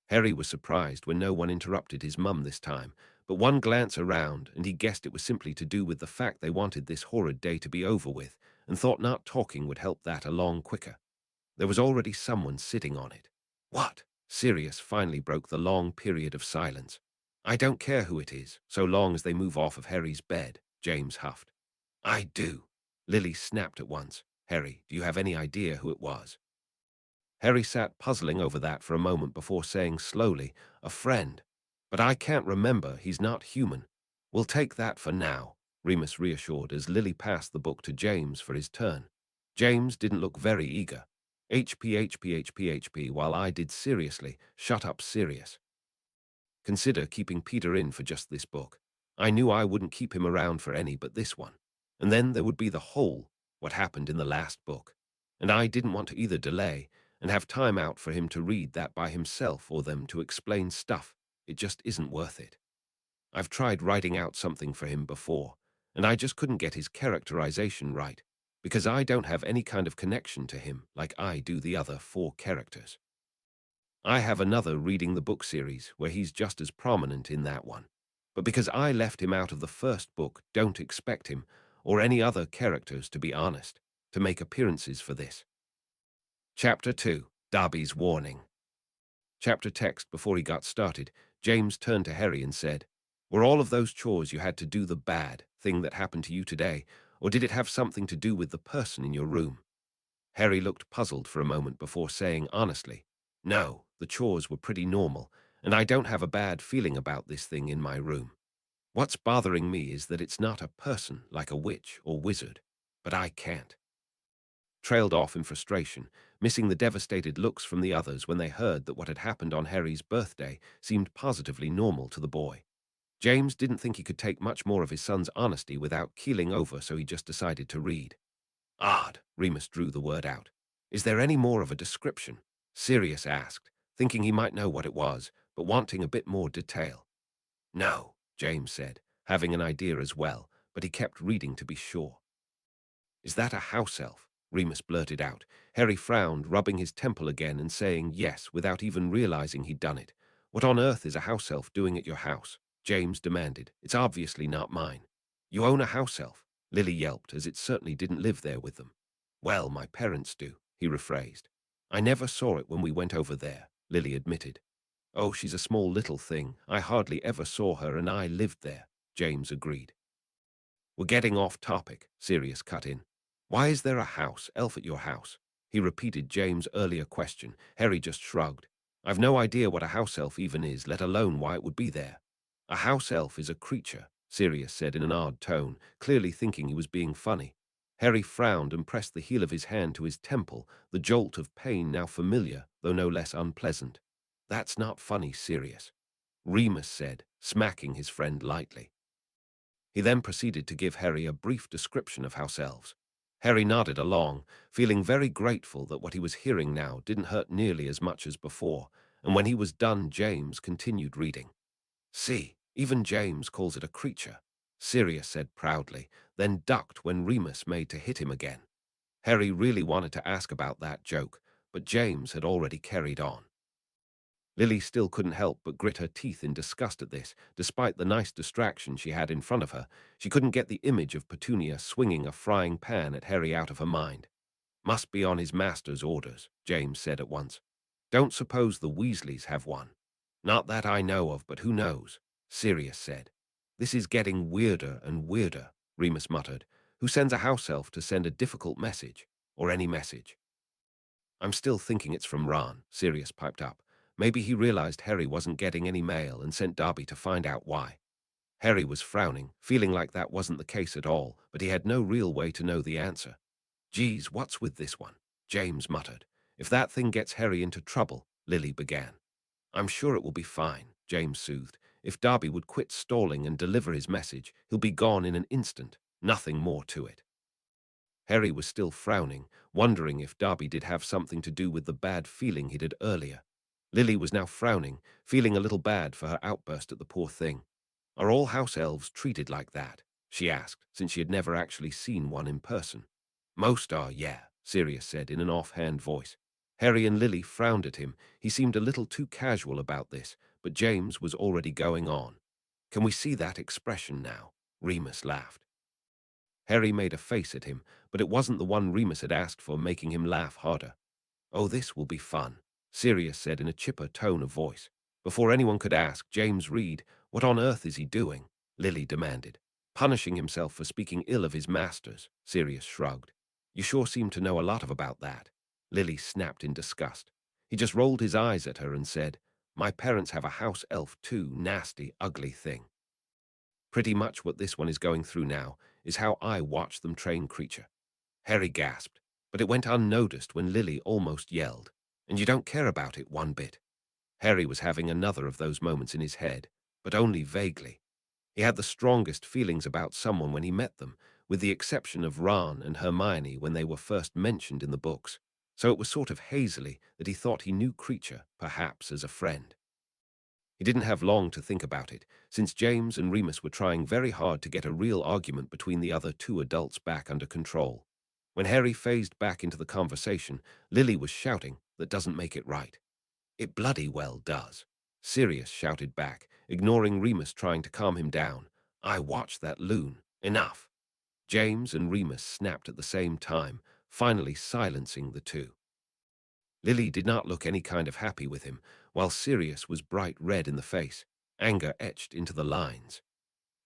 Harry was surprised when no one interrupted his mum this time, but one glance around, and he guessed it was simply to do with the fact they wanted this horrid day to be over with, and thought not talking would help that along quicker. There was already someone sitting on it. What? Sirius finally broke the long period of silence. I don't care who it is, so long as they move off of Harry's bed, James huffed. I do. Lily snapped at once. Harry, do you have any idea who it was? Harry sat puzzling over that for a moment before saying slowly, a friend. But I can't remember, he's not human. We'll take that for now, Remus reassured as Lily passed the book to James for his turn. James didn't look very eager. HP, while I did seriously, shut up Sirius. Consider keeping Peter in for just this book. I knew I wouldn't keep him around for any but this one. And then there would be the whole, what happened in the last book. And I didn't want to either delay and have time out for him to read that by himself or them to explain stuff. It just isn't worth it. I've tried writing out something for him before, and I just couldn't get his characterization right, because I don't have any kind of connection to him like I do the other 4 characters. I have another reading the book series where he's just as prominent in that one. But because I left him out of the first book, don't expect him, or any other characters, to be honest, to make appearances for this. Chapter 2, Dobby's Warning. Chapter text. Before he got started, James turned to Harry and said, were all of those chores you had to do the bad thing that happened to you today, or did it have something to do with the person in your room? Harry looked puzzled for a moment before saying honestly, no, the chores were pretty normal, and I don't have a bad feeling about this thing in my room. What's bothering me is that it's not a person like a witch or wizard, but I can't. Trailed off in frustration, missing the devastated looks from the others when they heard that what had happened on Harry's birthday seemed positively normal to the boy. James didn't think he could take much more of his son's honesty without keeling over, so he just decided to read. Odd, Remus drew the word out. Is there any more of a description? Sirius asked, thinking he might know what it was, but wanting a bit more detail. No, James said, having an idea as well, but he kept reading to be sure. Is that a house elf? Remus blurted out. Harry frowned, rubbing his temple again and saying yes without even realizing he'd done it. What on earth is a house elf doing at your house? James demanded. It's obviously not mine. You own a house elf? Lily yelped, as it certainly didn't live there with them. Well, my parents do, he rephrased. I never saw it when we went over there, Lily admitted. Oh, she's a small little thing. I hardly ever saw her, and I lived there, James agreed. We're getting off topic, Sirius cut in. Why is there a house elf at your house? He repeated James' earlier question. Harry just shrugged. I've no idea what a house elf even is, let alone why it would be there. A house elf is a creature, Sirius said in an odd tone, clearly thinking he was being funny. Harry frowned and pressed the heel of his hand to his temple, the jolt of pain now familiar, though no less unpleasant. That's not funny, Sirius, Remus said, smacking his friend lightly. He then proceeded to give Harry a brief description of house elves. Harry nodded along, feeling very grateful that what he was hearing now didn't hurt nearly as much as before, and when he was done, James continued reading. See, even James calls it a creature, Sirius said proudly, then ducked when Remus made to hit him again. Harry really wanted to ask about that joke, but James had already carried on. Lily still couldn't help but grit her teeth in disgust at this. Despite the nice distraction she had in front of her, she couldn't get the image of Petunia swinging a frying pan at Harry out of her mind. Must be on his master's orders, James said at once. Don't suppose the Weasleys have one. Not that I know of, but who knows, Sirius said. This is getting weirder and weirder, Remus muttered. Who sends a house elf to send a difficult message, or any message? I'm still thinking it's from Ron, Sirius piped up. Maybe he realized Harry wasn't getting any mail and sent Dobby to find out why. Harry was frowning, feeling like that wasn't the case at all, but he had no real way to know the answer. Geez, what's with this one? James muttered. If that thing gets Harry into trouble, Lily began. I'm sure it will be fine, James soothed. If Dobby would quit stalling and deliver his message, he'll be gone in an instant. Nothing more to it. Harry was still frowning, wondering if Dobby did have something to do with the bad feeling he'd had earlier. Lily was now frowning, feeling a little bad for her outburst at the poor thing. Are all house elves treated like that? she asked, since she had never actually seen one in person. Most are, yeah, Sirius said in an offhand voice. Harry and Lily frowned at him. He seemed a little too casual about this, but James was already going on. Can we see that expression now? Remus laughed. Harry made a face at him, but it wasn't the one Remus had asked for, making him laugh harder. Oh, this will be fun, Sirius said in a chipper tone of voice. Before anyone could ask, James Reed, what on earth is he doing? Lily demanded. Punishing himself for speaking ill of his masters, Sirius shrugged. You sure seem to know a lot about that. Lily snapped in disgust. He just rolled his eyes at her and said, my parents have a house elf too, nasty, ugly thing. Pretty much what this one is going through now is how I watch them train creature. Harry gasped, but it went unnoticed when Lily almost yelled, and you don't care about it one bit. Harry was having another of those moments in his head, but only vaguely. He had the strongest feelings about someone when he met them, with the exception of Ron and Hermione when they were first mentioned in the books, so it was sort of hazily that he thought he knew Creature, perhaps as a friend. He didn't have long to think about it, since James and Remus were trying very hard to get a real argument between the other two adults back under control. When Harry phased back into the conversation, Lily was shouting, that doesn't make it right. It bloody well does. Sirius shouted back, ignoring Remus trying to calm him down. I watched that loon. Enough. James and Remus snapped at the same time, finally silencing the two. Lily did not look any kind of happy with him, while Sirius was bright red in the face, anger etched into the lines.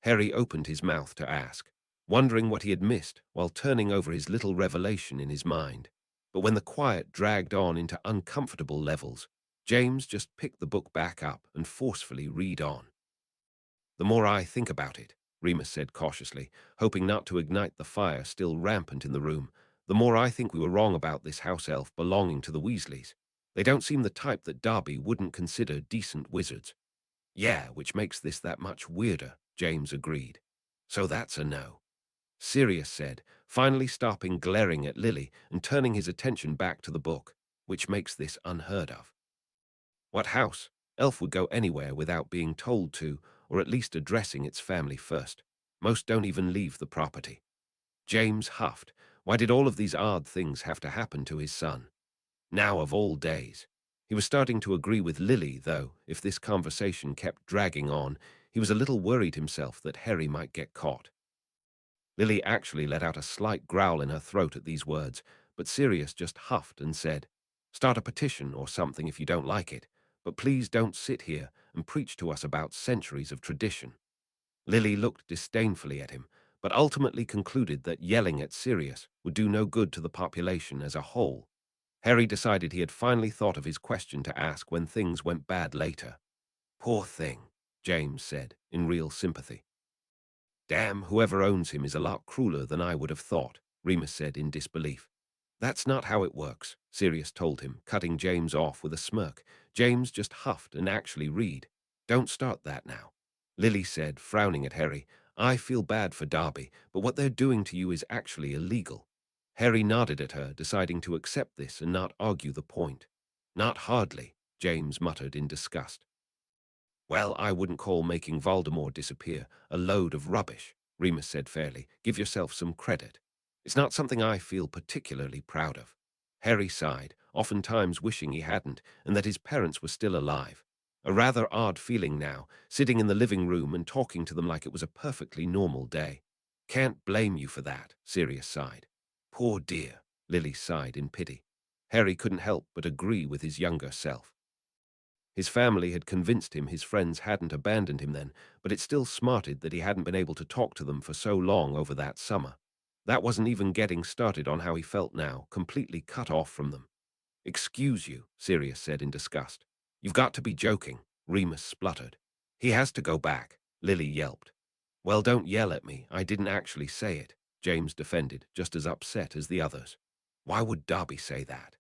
Harry opened his mouth to ask, wondering what he had missed while turning over his little revelation in his mind. But when the quiet dragged on into uncomfortable levels, James just picked the book back up and forcefully read on. The more I think about it, Remus said cautiously, hoping not to ignite the fire still rampant in the room, the more I think we were wrong about this house elf belonging to the Weasleys. They don't seem the type that Dobby wouldn't consider decent wizards. Yeah, which makes this that much weirder, James agreed. So that's a no. Sirius said, finally stopping glaring at Lily and turning his attention back to the book, which makes this unheard of. What house? Elf would go anywhere without being told to, or at least addressing its family first. Most don't even leave the property. James huffed. Why did all of these odd things have to happen to his son? Now of all days. He was starting to agree with Lily, though, if this conversation kept dragging on, he was a little worried himself that Harry might get caught. Lily actually let out a slight growl in her throat at these words, but Sirius just huffed and said, start a petition or something if you don't like it, but please don't sit here and preach to us about centuries of tradition. Lily looked disdainfully at him, but ultimately concluded that yelling at Sirius would do no good to the population as a whole. Harry decided he had finally thought of his question to ask when things went bad later. Poor thing, James said, in real sympathy. Damn, whoever owns him is a lot crueler than I would have thought, Remus said in disbelief. That's not how it works, Sirius told him, cutting James off with a smirk. James just huffed and actually read. Don't start that now. Lily said, frowning at Harry, I feel bad for Dobby, but what they're doing to you is actually illegal. Harry nodded at her, deciding to accept this and not argue the point. Not hardly, James muttered in disgust. Well, I wouldn't call making Voldemort disappear a load of rubbish, Remus said fairly. Give yourself some credit. It's not something I feel particularly proud of. Harry sighed, oftentimes wishing he hadn't, and that his parents were still alive. A rather odd feeling now, sitting in the living room and talking to them like it was a perfectly normal day. Can't blame you for that, Sirius sighed. Poor dear, Lily sighed in pity. Harry couldn't help but agree with his younger self. His family had convinced him his friends hadn't abandoned him then, but it still smarted that he hadn't been able to talk to them for so long over that summer. That wasn't even getting started on how he felt now, completely cut off from them. Excuse you, Sirius said in disgust. You've got to be joking, Remus spluttered. He has to go back, Lily yelped. Well, don't yell at me, I didn't actually say it, James defended, just as upset as the others. Why would Dobby say that?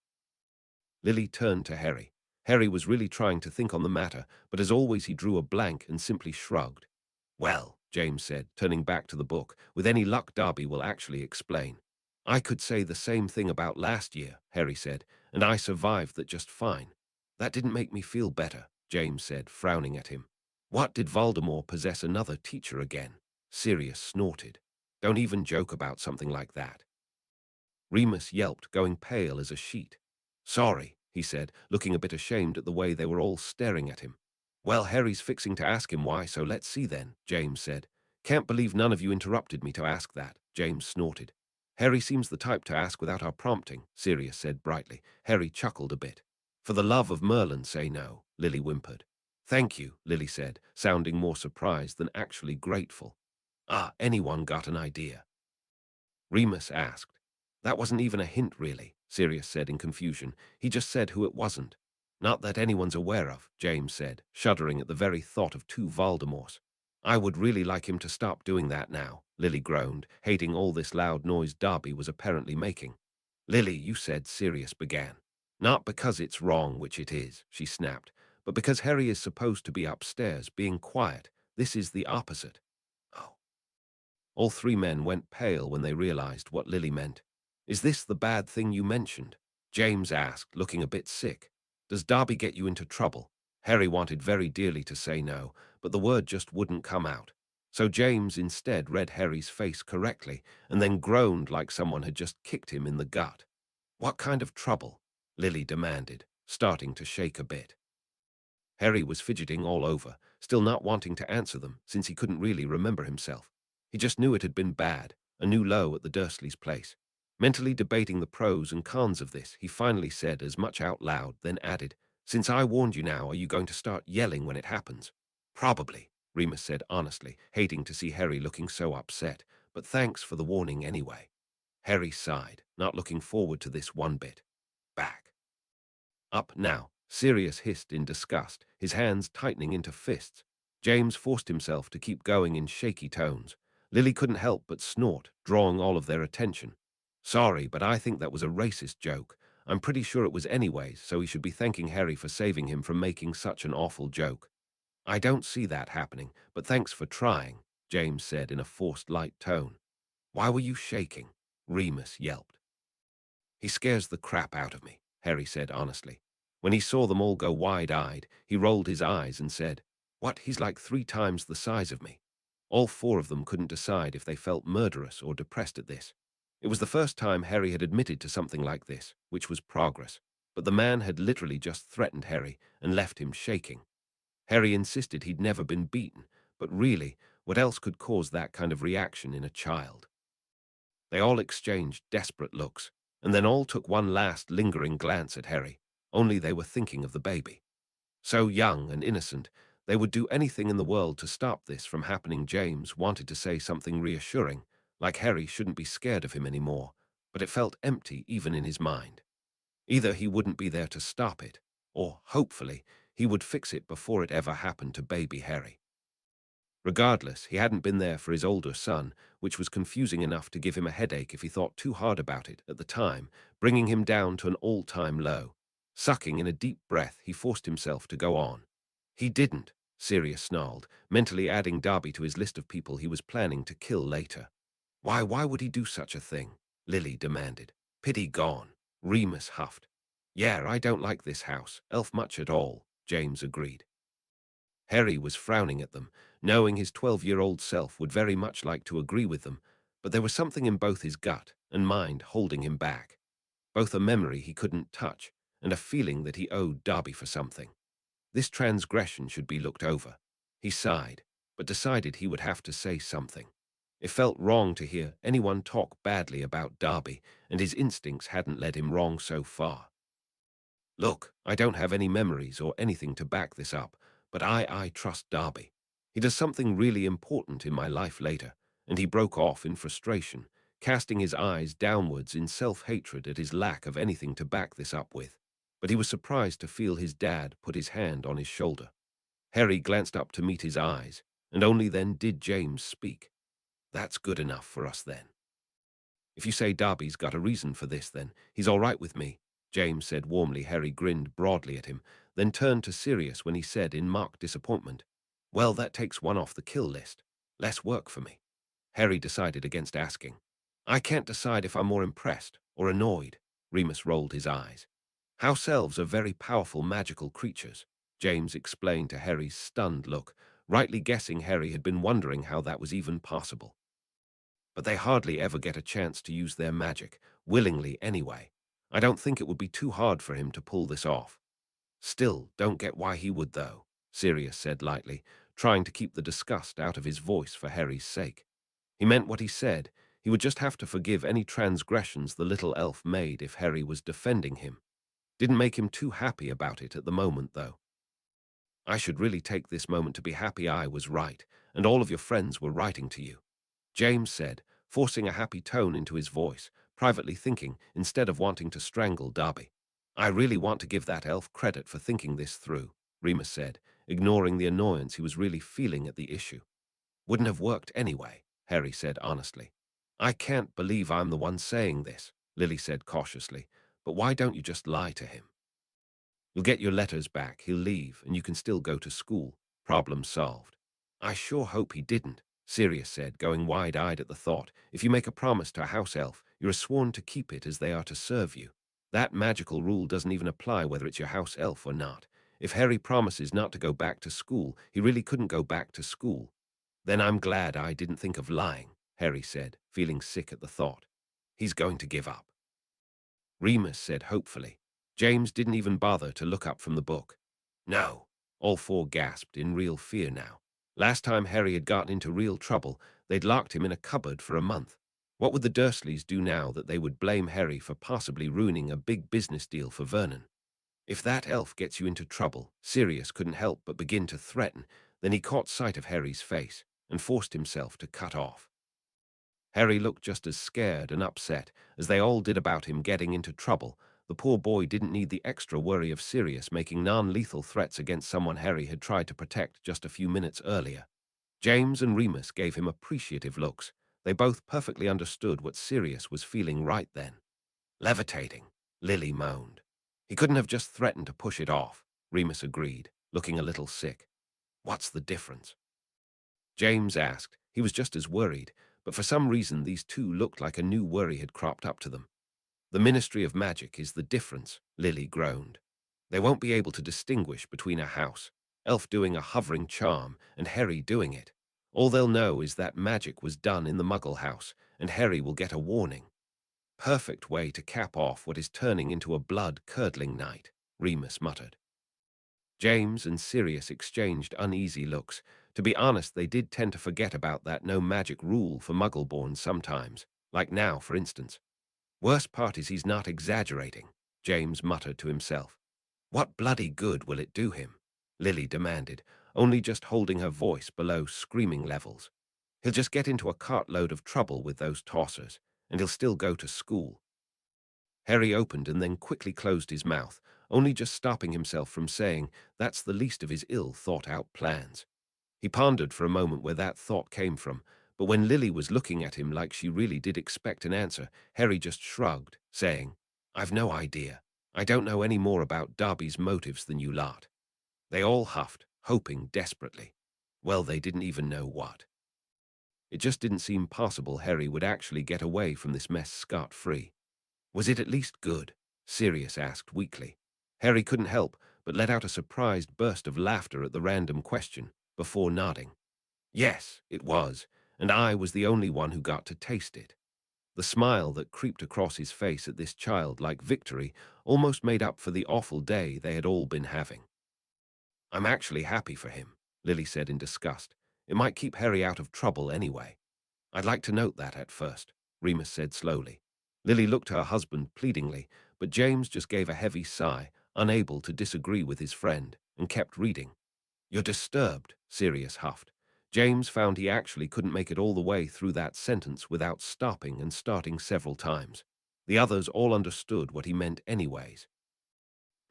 Lily turned to Harry. Harry was really trying to think on the matter, but as always he drew a blank and simply shrugged. Well, James said, turning back to the book, with any luck Dobby will actually explain. I could say the same thing about last year, Harry said, and I survived that just fine. That didn't make me feel better, James said, frowning at him. What did Voldemort possess another teacher again? Sirius snorted. Don't even joke about something like that. Remus yelped, going pale as a sheet. Sorry, he said, looking a bit ashamed at the way they were all staring at him. Well, Harry's fixing to ask him why, so let's see then, James said. Can't believe none of you interrupted me to ask that, James snorted. Harry seems the type to ask without our prompting, Sirius said brightly. Harry chuckled a bit. For the love of Merlin, say no, Lily whimpered. Thank you, Lily said, sounding more surprised than actually grateful. Ah, anyone got an idea? Remus asked. That wasn't even a hint, really, Sirius said in confusion. He just said who it wasn't. Not that anyone's aware of, James said, shuddering at the very thought of two Voldemorts. I would really like him to stop doing that now, Lily groaned, hating all this loud noise Dobby was apparently making. Lily, you said, Sirius began. Not because it's wrong, which it is, she snapped, but because Harry is supposed to be upstairs, being quiet. This is the opposite. Oh. All three men went pale when they realized what Lily meant. Is this the bad thing you mentioned? James asked, looking a bit sick. Does Dobby get you into trouble? Harry wanted very dearly to say no, but the word just wouldn't come out. So James instead read Harry's face correctly and then groaned like someone had just kicked him in the gut. What kind of trouble? Lily demanded, starting to shake a bit. Harry was fidgeting all over, still not wanting to answer them since he couldn't really remember himself. He just knew it had been bad, a new low at the Dursleys' place. Mentally debating the pros and cons of this, he finally said as much out loud, then added, Since I warned you now, are you going to start yelling when it happens? Probably, Remus said honestly, hating to see Harry looking so upset, but thanks for the warning anyway. Harry sighed, not looking forward to this one bit. Back. Up now, Sirius hissed in disgust, his hands tightening into fists. James forced himself to keep going in shaky tones. Lily couldn't help but snort, drawing all of their attention. Sorry, but I think that was a racist joke. I'm pretty sure it was anyways, so he should be thanking Harry for saving him from making such an awful joke. I don't see that happening, but thanks for trying, James said in a forced light tone. Why were you shaking? Remus yelped. He scares the crap out of me, Harry said honestly. When he saw them all go wide-eyed, he rolled his eyes and said, What, he's like 3 times the size of me. All 4 of them couldn't decide if they felt murderous or depressed at this. It was the first time Harry had admitted to something like this, which was progress, but the man had literally just threatened Harry and left him shaking. Harry insisted he'd never been beaten, but really, what else could cause that kind of reaction in a child? They all exchanged desperate looks, and then all took one last lingering glance at Harry, only they were thinking of the baby. So young and innocent, they would do anything in the world to stop this from happening. James wanted to say something reassuring, like Harry shouldn't be scared of him anymore, but it felt empty even in his mind. Either he wouldn't be there to stop it, or, hopefully, he would fix it before it ever happened to baby Harry. Regardless, he hadn't been there for his older son, which was confusing enough to give him a headache if he thought too hard about it at the time, bringing him down to an all-time low. Sucking in a deep breath, he forced himself to go on. He didn't, Sirius snarled, mentally adding Dobby to his list of people he was planning to kill later. Why would he do such a thing? Lily demanded. Pity gone. Remus huffed. Yeah, I don't like this house, elf much at all, James agreed. Harry was frowning at them, knowing his 12-year-old self would very much like to agree with them, but there was something in both his gut and mind holding him back. Both a memory he couldn't touch and a feeling that he owed Dobby for something. This transgression should be looked over. He sighed, but decided he would have to say something. It felt wrong to hear anyone talk badly about Dobby, and his instincts hadn't led him wrong so far. Look, I don't have any memories or anything to back this up, but I trust Dobby. He does something really important in my life later, and he broke off in frustration, casting his eyes downwards in self-hatred at his lack of anything to back this up with. But he was surprised to feel his dad put his hand on his shoulder. Harry glanced up to meet his eyes, and only then did James speak. That's good enough for us then. If you say Dobby's got a reason for this, then he's all right with me, James said warmly. Harry grinned broadly at him, then turned to Sirius when he said in mock disappointment, Well, that takes one off the kill list. Less work for me. Harry decided against asking. I can't decide if I'm more impressed or annoyed. Remus rolled his eyes. House elves are very powerful magical creatures, James explained to Harry's stunned look, rightly guessing Harry had been wondering how that was even possible. But they hardly ever get a chance to use their magic, willingly anyway. I don't think it would be too hard for him to pull this off. Still, don't get why he would, though, Sirius said lightly, trying to keep the disgust out of his voice for Harry's sake. He meant what he said. He would just have to forgive any transgressions the little elf made if Harry was defending him. Didn't make him too happy about it at the moment, though. I should really take this moment to be happy I was right, and all of your friends were writing to you, James said, forcing a happy tone into his voice, privately thinking instead of wanting to strangle Dobby. I really want to give that elf credit for thinking this through, Remus said, ignoring the annoyance he was really feeling at the issue. Wouldn't have worked anyway, Harry said honestly. I can't believe I'm the one saying this, Lily said cautiously, but why don't you just lie to him? You'll get your letters back, he'll leave, and you can still go to school. Problem solved. I sure hope he didn't, Sirius said, going wide-eyed at the thought. If you make a promise to a house elf, you're sworn to keep it as they are to serve you. That magical rule doesn't even apply whether it's your house elf or not. If Harry promises not to go back to school, he really couldn't go back to school. Then I'm glad I didn't think of lying, Harry said, feeling sick at the thought. He's going to give up. Remus said hopefully. James didn't even bother to look up from the book. No. All four gasped in real fear now. Last time Harry had gotten into real trouble, they'd locked him in a cupboard for a month. What would the Dursleys do now that they would blame Harry for possibly ruining a big business deal for Vernon? If that elf gets you into trouble, Sirius couldn't help but begin to threaten. Then he caught sight of Harry's face and forced himself to cut off. Harry looked just as scared and upset as they all did about him getting into trouble. The poor boy didn't need the extra worry of Sirius making non-lethal threats against someone Harry had tried to protect just a few minutes earlier. James and Remus gave him appreciative looks. They both perfectly understood what Sirius was feeling right then. Levitating, Lily moaned. He couldn't have just threatened to push it off, Remus agreed, looking a little sick. What's the difference? James asked. He was just as worried, but for some reason these two looked like a new worry had cropped up to them. The Ministry of Magic is the difference, Lily groaned. They won't be able to distinguish between a house, elf doing a hovering charm, and Harry doing it. All they'll know is that magic was done in the Muggle house, and Harry will get a warning. Perfect way to cap off what is turning into a blood-curdling night, Remus muttered. James and Sirius exchanged uneasy looks. To be honest, they did tend to forget about that no magic rule for Muggleborns sometimes, like now, for instance. Worst part is he's not exaggerating, James muttered to himself. What bloody good will it do him? Lily demanded, only just holding her voice below screaming levels. He'll just get into a cartload of trouble with those tossers, and he'll still go to school. Harry opened and then quickly closed his mouth, only just stopping himself from saying that's the least of his ill-thought-out plans. He pondered for a moment where that thought came from, but when Lily was looking at him like she really did expect an answer, Harry just shrugged, saying, I've no idea. I don't know any more about Dobby's motives than you lot. They all huffed, hoping desperately. Well, they didn't even know what. It just didn't seem possible Harry would actually get away from this mess scot-free. Was it at least good? Sirius asked weakly. Harry couldn't help but let out a surprised burst of laughter at the random question, before nodding. Yes, it was, and I was the only one who got to taste it. The smile that creeped across his face at this childlike victory almost made up for the awful day they had all been having. I'm actually happy for him, Lily said in disgust. It might keep Harry out of trouble anyway. I'd like to note that at first, Remus said slowly. Lily looked at her husband pleadingly, but James just gave a heavy sigh, unable to disagree with his friend, and kept reading. You're disturbed, Sirius huffed. James found he actually couldn't make it all the way through that sentence without stopping and starting several times. The others all understood what he meant anyways.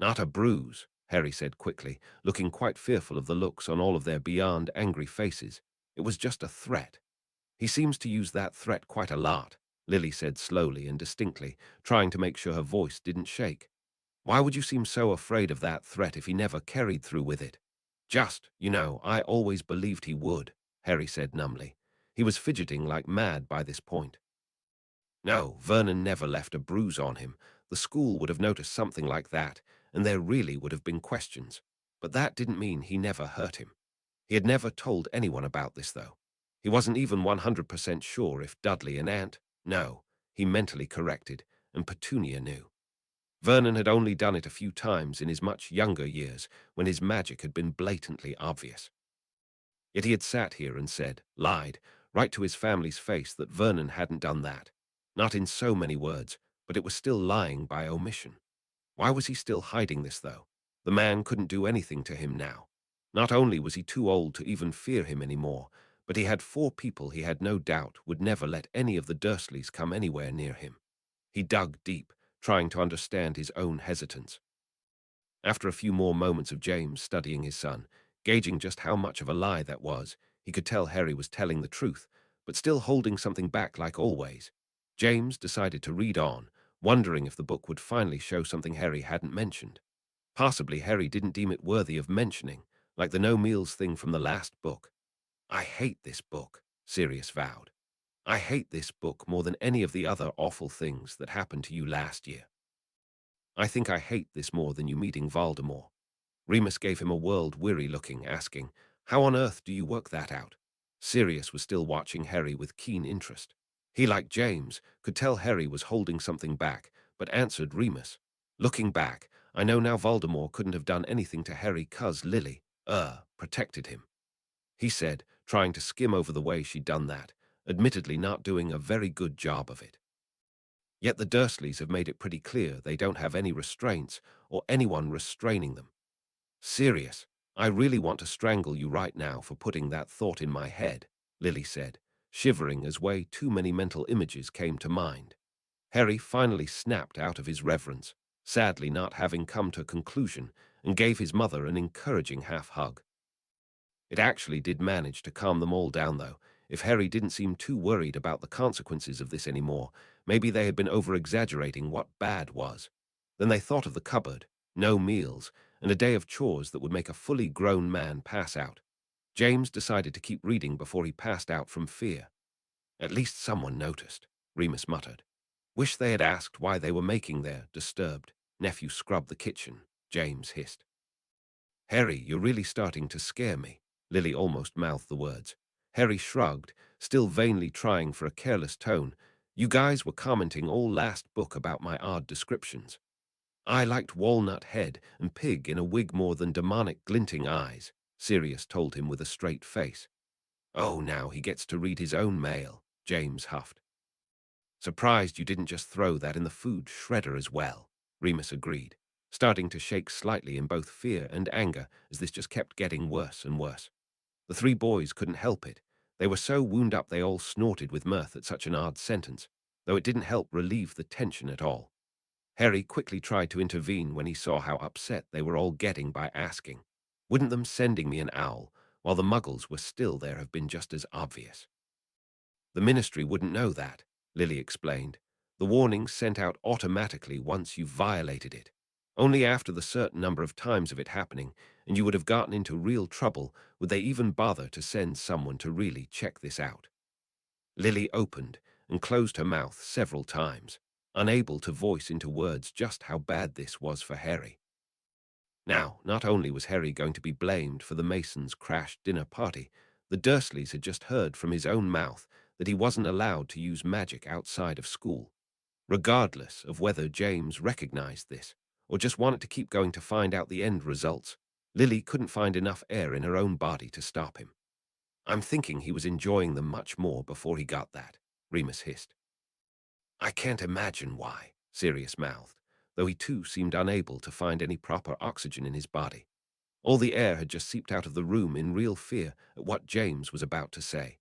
Not a bruise, Harry said quickly, looking quite fearful of the looks on all of their beyond angry faces. It was just a threat. He seems to use that threat quite a lot, Lily said slowly and distinctly, trying to make sure her voice didn't shake. Why would you seem so afraid of that threat if he never carried through with it? Just, I always believed he would, Harry said numbly. He was fidgeting like mad by this point. No, Vernon never left a bruise on him. The school would have noticed something like that, and there really would have been questions. But that didn't mean he never hurt him. He had never told anyone about this, though. He wasn't even 100% sure if Dudley and no, he mentally corrected, and Petunia knew. Vernon had only done it a few times in his much younger years when his magic had been blatantly obvious. Yet he had sat here and lied, right to his family's face that Vernon hadn't done that. Not in so many words, but it was still lying by omission. Why was he still hiding this, though? The man couldn't do anything to him now. Not only was he too old to even fear him anymore, but he had 4 people he had no doubt would never let any of the Dursleys come anywhere near him. He dug deep, trying to understand his own hesitance. After a few more moments of James studying his son, gauging just how much of a lie that was, he could tell Harry was telling the truth, but still holding something back like always. James decided to read on, wondering if the book would finally show something Harry hadn't mentioned. Possibly Harry didn't deem it worthy of mentioning, like the no meals thing from the last book. "I hate this book," Sirius vowed. "I hate this book more than any of the other awful things that happened to you last year. I think I hate this more than you meeting Voldemort." Remus gave him a world-weary looking, asking, "How on earth do you work that out?" Sirius was still watching Harry with keen interest. He, like James, could tell Harry was holding something back, but answered Remus, "Looking back, I know now Voldemort couldn't have done anything to Harry 'cause Lily, protected him," he said, trying to skim over the way she'd done that, admittedly not doing a very good job of it. Yet the Dursleys have made it pretty clear they don't have any restraints or anyone restraining them. "Sirius, I really want to strangle you right now for putting that thought in my head," Lily said, shivering as way too many mental images came to mind. Harry finally snapped out of his reverence, sadly not having come to a conclusion, and gave his mother an encouraging half-hug. It actually did manage to calm them all down, though. If Harry didn't seem too worried about the consequences of this anymore, maybe they had been over-exaggerating what bad was. Then they thought of the cupboard, no meals, and a day of chores that would make a fully grown man pass out. James decided to keep reading before he passed out from fear. "At least someone noticed," Remus muttered. "Wish they had asked why they were making their disturbed nephew scrub the kitchen," James hissed. "Harry, you're really starting to scare me," Lily almost mouthed the words. Harry shrugged, still vainly trying for a careless tone. "You guys were commenting all last book about my odd descriptions. I liked walnut head and pig in a wig more than demonic glinting eyes," Sirius told him with a straight face. "Oh, now he gets to read his own mail," James huffed. "Surprised you didn't just throw that in the food shredder as well," Remus agreed, starting to shake slightly in both fear and anger as this just kept getting worse and worse. The 3 boys couldn't help it. They were so wound up they all snorted with mirth at such an odd sentence, though it didn't help relieve the tension at all. Harry quickly tried to intervene when he saw how upset they were all getting by asking, "Wouldn't them sending me an owl while the muggles were still there have been just as obvious?" "The Ministry wouldn't know that," Lily explained. "The warning's sent out automatically once you've violated it. Only after the certain number of times of it happening, and you would have gotten into real trouble, would they even bother to send someone to really check this out." Lily opened and closed her mouth several times, unable to voice into words just how bad this was for Harry. Now, not only was Harry going to be blamed for the Masons' crashed dinner party, the Dursleys had just heard from his own mouth that he wasn't allowed to use magic outside of school. Regardless of whether James recognized this, or just wanted to keep going to find out the end results, Lily couldn't find enough air in her own body to stop him. "I'm thinking he was enjoying them much more before he got that," Remus hissed. "I can't imagine why," Sirius mouthed, though he too seemed unable to find any proper oxygen in his body. All the air had just seeped out of the room in real fear at what James was about to say.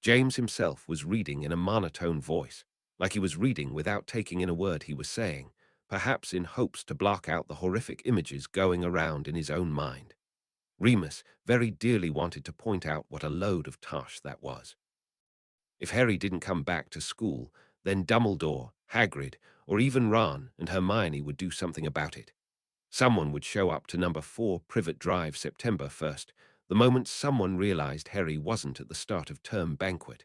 James himself was reading in a monotone voice, like he was reading without taking in a word he was saying, perhaps in hopes to block out the horrific images going around in his own mind. Remus very dearly wanted to point out what a load of tosh that was. If Harry didn't come back to school, then Dumbledore, Hagrid, or even Ron and Hermione would do something about it. Someone would show up to number 4 Privet Drive September 1st, the moment someone realized Harry wasn't at the start of term banquet.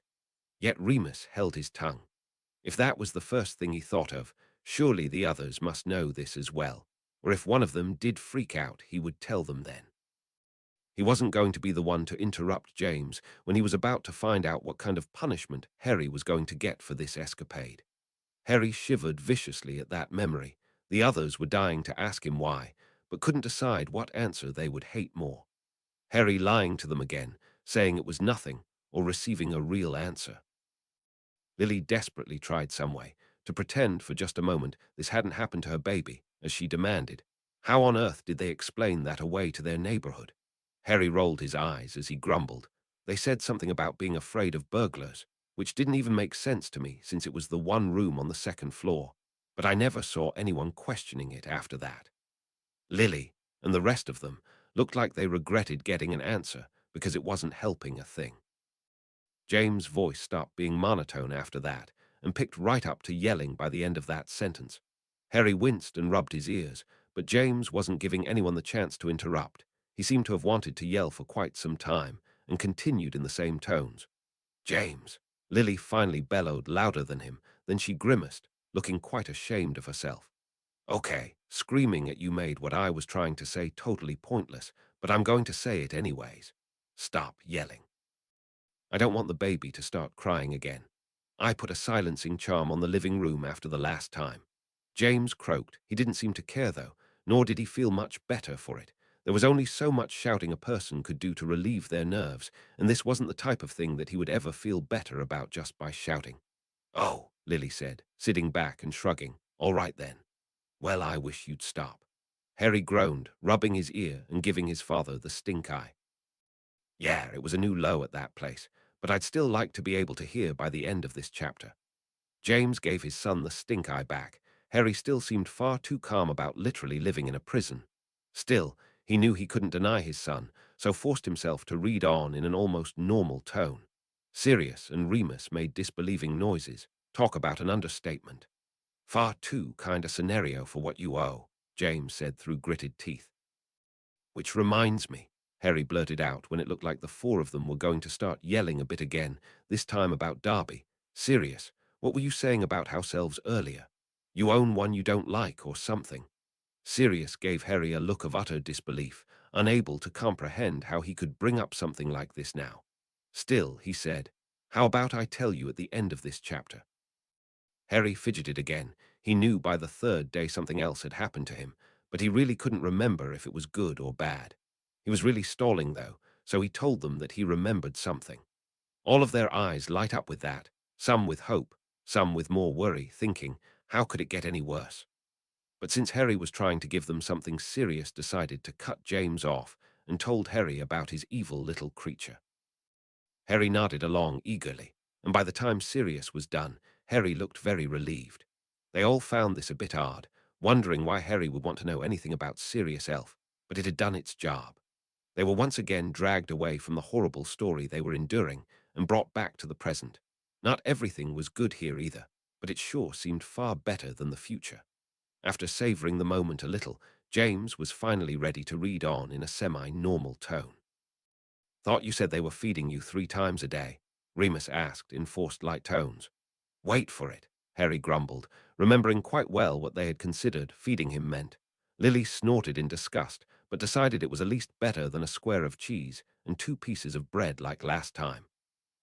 Yet Remus held his tongue. If that was the first thing he thought of, surely the others must know this as well, or if one of them did freak out, he would tell them then. He wasn't going to be the one to interrupt James when he was about to find out what kind of punishment Harry was going to get for this escapade. Harry shivered viciously at that memory. The others were dying to ask him why, but couldn't decide what answer they would hate more. Harry lying to them again, saying it was nothing, or receiving a real answer. Lily desperately tried some way to pretend for just a moment this hadn't happened to her baby, as she demanded. How on earth did they explain that away to their neighborhood? Harry rolled his eyes as he grumbled. They said something about being afraid of burglars, which didn't even make sense to me since it was the one room on the second floor, but I never saw anyone questioning it after that. Lily and the rest of them looked like they regretted getting an answer because it wasn't helping a thing. James' voice stopped being monotone after that and picked right up to yelling by the end of that sentence. Harry winced and rubbed his ears, but James wasn't giving anyone the chance to interrupt. He seemed to have wanted to yell for quite some time and continued in the same tones. James! Lily finally bellowed louder than him. Then she grimaced, looking quite ashamed of herself. Okay, screaming at you made what I was trying to say totally pointless, but I'm going to say it anyways. Stop yelling. I don't want the baby to start crying again. I put a silencing charm on the living room after the last time. James croaked. He didn't seem to care, though, nor did he feel much better for it. There was only so much shouting a person could do to relieve their nerves, and this wasn't the type of thing that he would ever feel better about just by shouting. Oh, Lily said, sitting back and shrugging. All right then. Well, I wish you'd stop. Harry groaned, rubbing his ear and giving his father the stink eye. Yeah, it was a new low at that place, but I'd still like to be able to hear by the end of this chapter. James gave his son the stink eye back. Harry still seemed far too calm about literally living in a prison. Still, he knew he couldn't deny his son, so forced himself to read on in an almost normal tone. Sirius and Remus made disbelieving noises. Talk about an understatement. Far too kind a scenario for what you owe, James said through gritted teeth. Which reminds me, Harry blurted out when it looked like the four of them were going to start yelling a bit again, this time about Dobby. Sirius, what were you saying about house elves earlier? You own one you don't like or something. Sirius gave Harry a look of utter disbelief, unable to comprehend how he could bring up something like this now. Still, he said, how about I tell you at the end of this chapter? Harry fidgeted again. He knew by the third day something else had happened to him, but he really couldn't remember if it was good or bad. He was really stalling, though, so he told them that he remembered something. All of their eyes light up with that, some with hope, some with more worry, thinking, how could it get any worse? But since Harry was trying to give them something serious, decided to cut James off and told Harry about his evil little creature. Harry nodded along eagerly, and by the time Sirius was done, Harry looked very relieved. They all found this a bit odd, wondering why Harry would want to know anything about Sirius Elf, but it had done its job. They were once again dragged away from the horrible story they were enduring and brought back to the present. Not everything was good here either, but it sure seemed far better than the future. After savoring the moment a little, James was finally ready to read on in a semi-normal tone. Thought you said they were feeding you 3 times a day, Remus asked in forced light tones. Wait for it, Harry grumbled, remembering quite well what they had considered feeding him meant. Lily snorted in disgust, but decided it was at least better than a square of cheese and 2 pieces of bread like last time.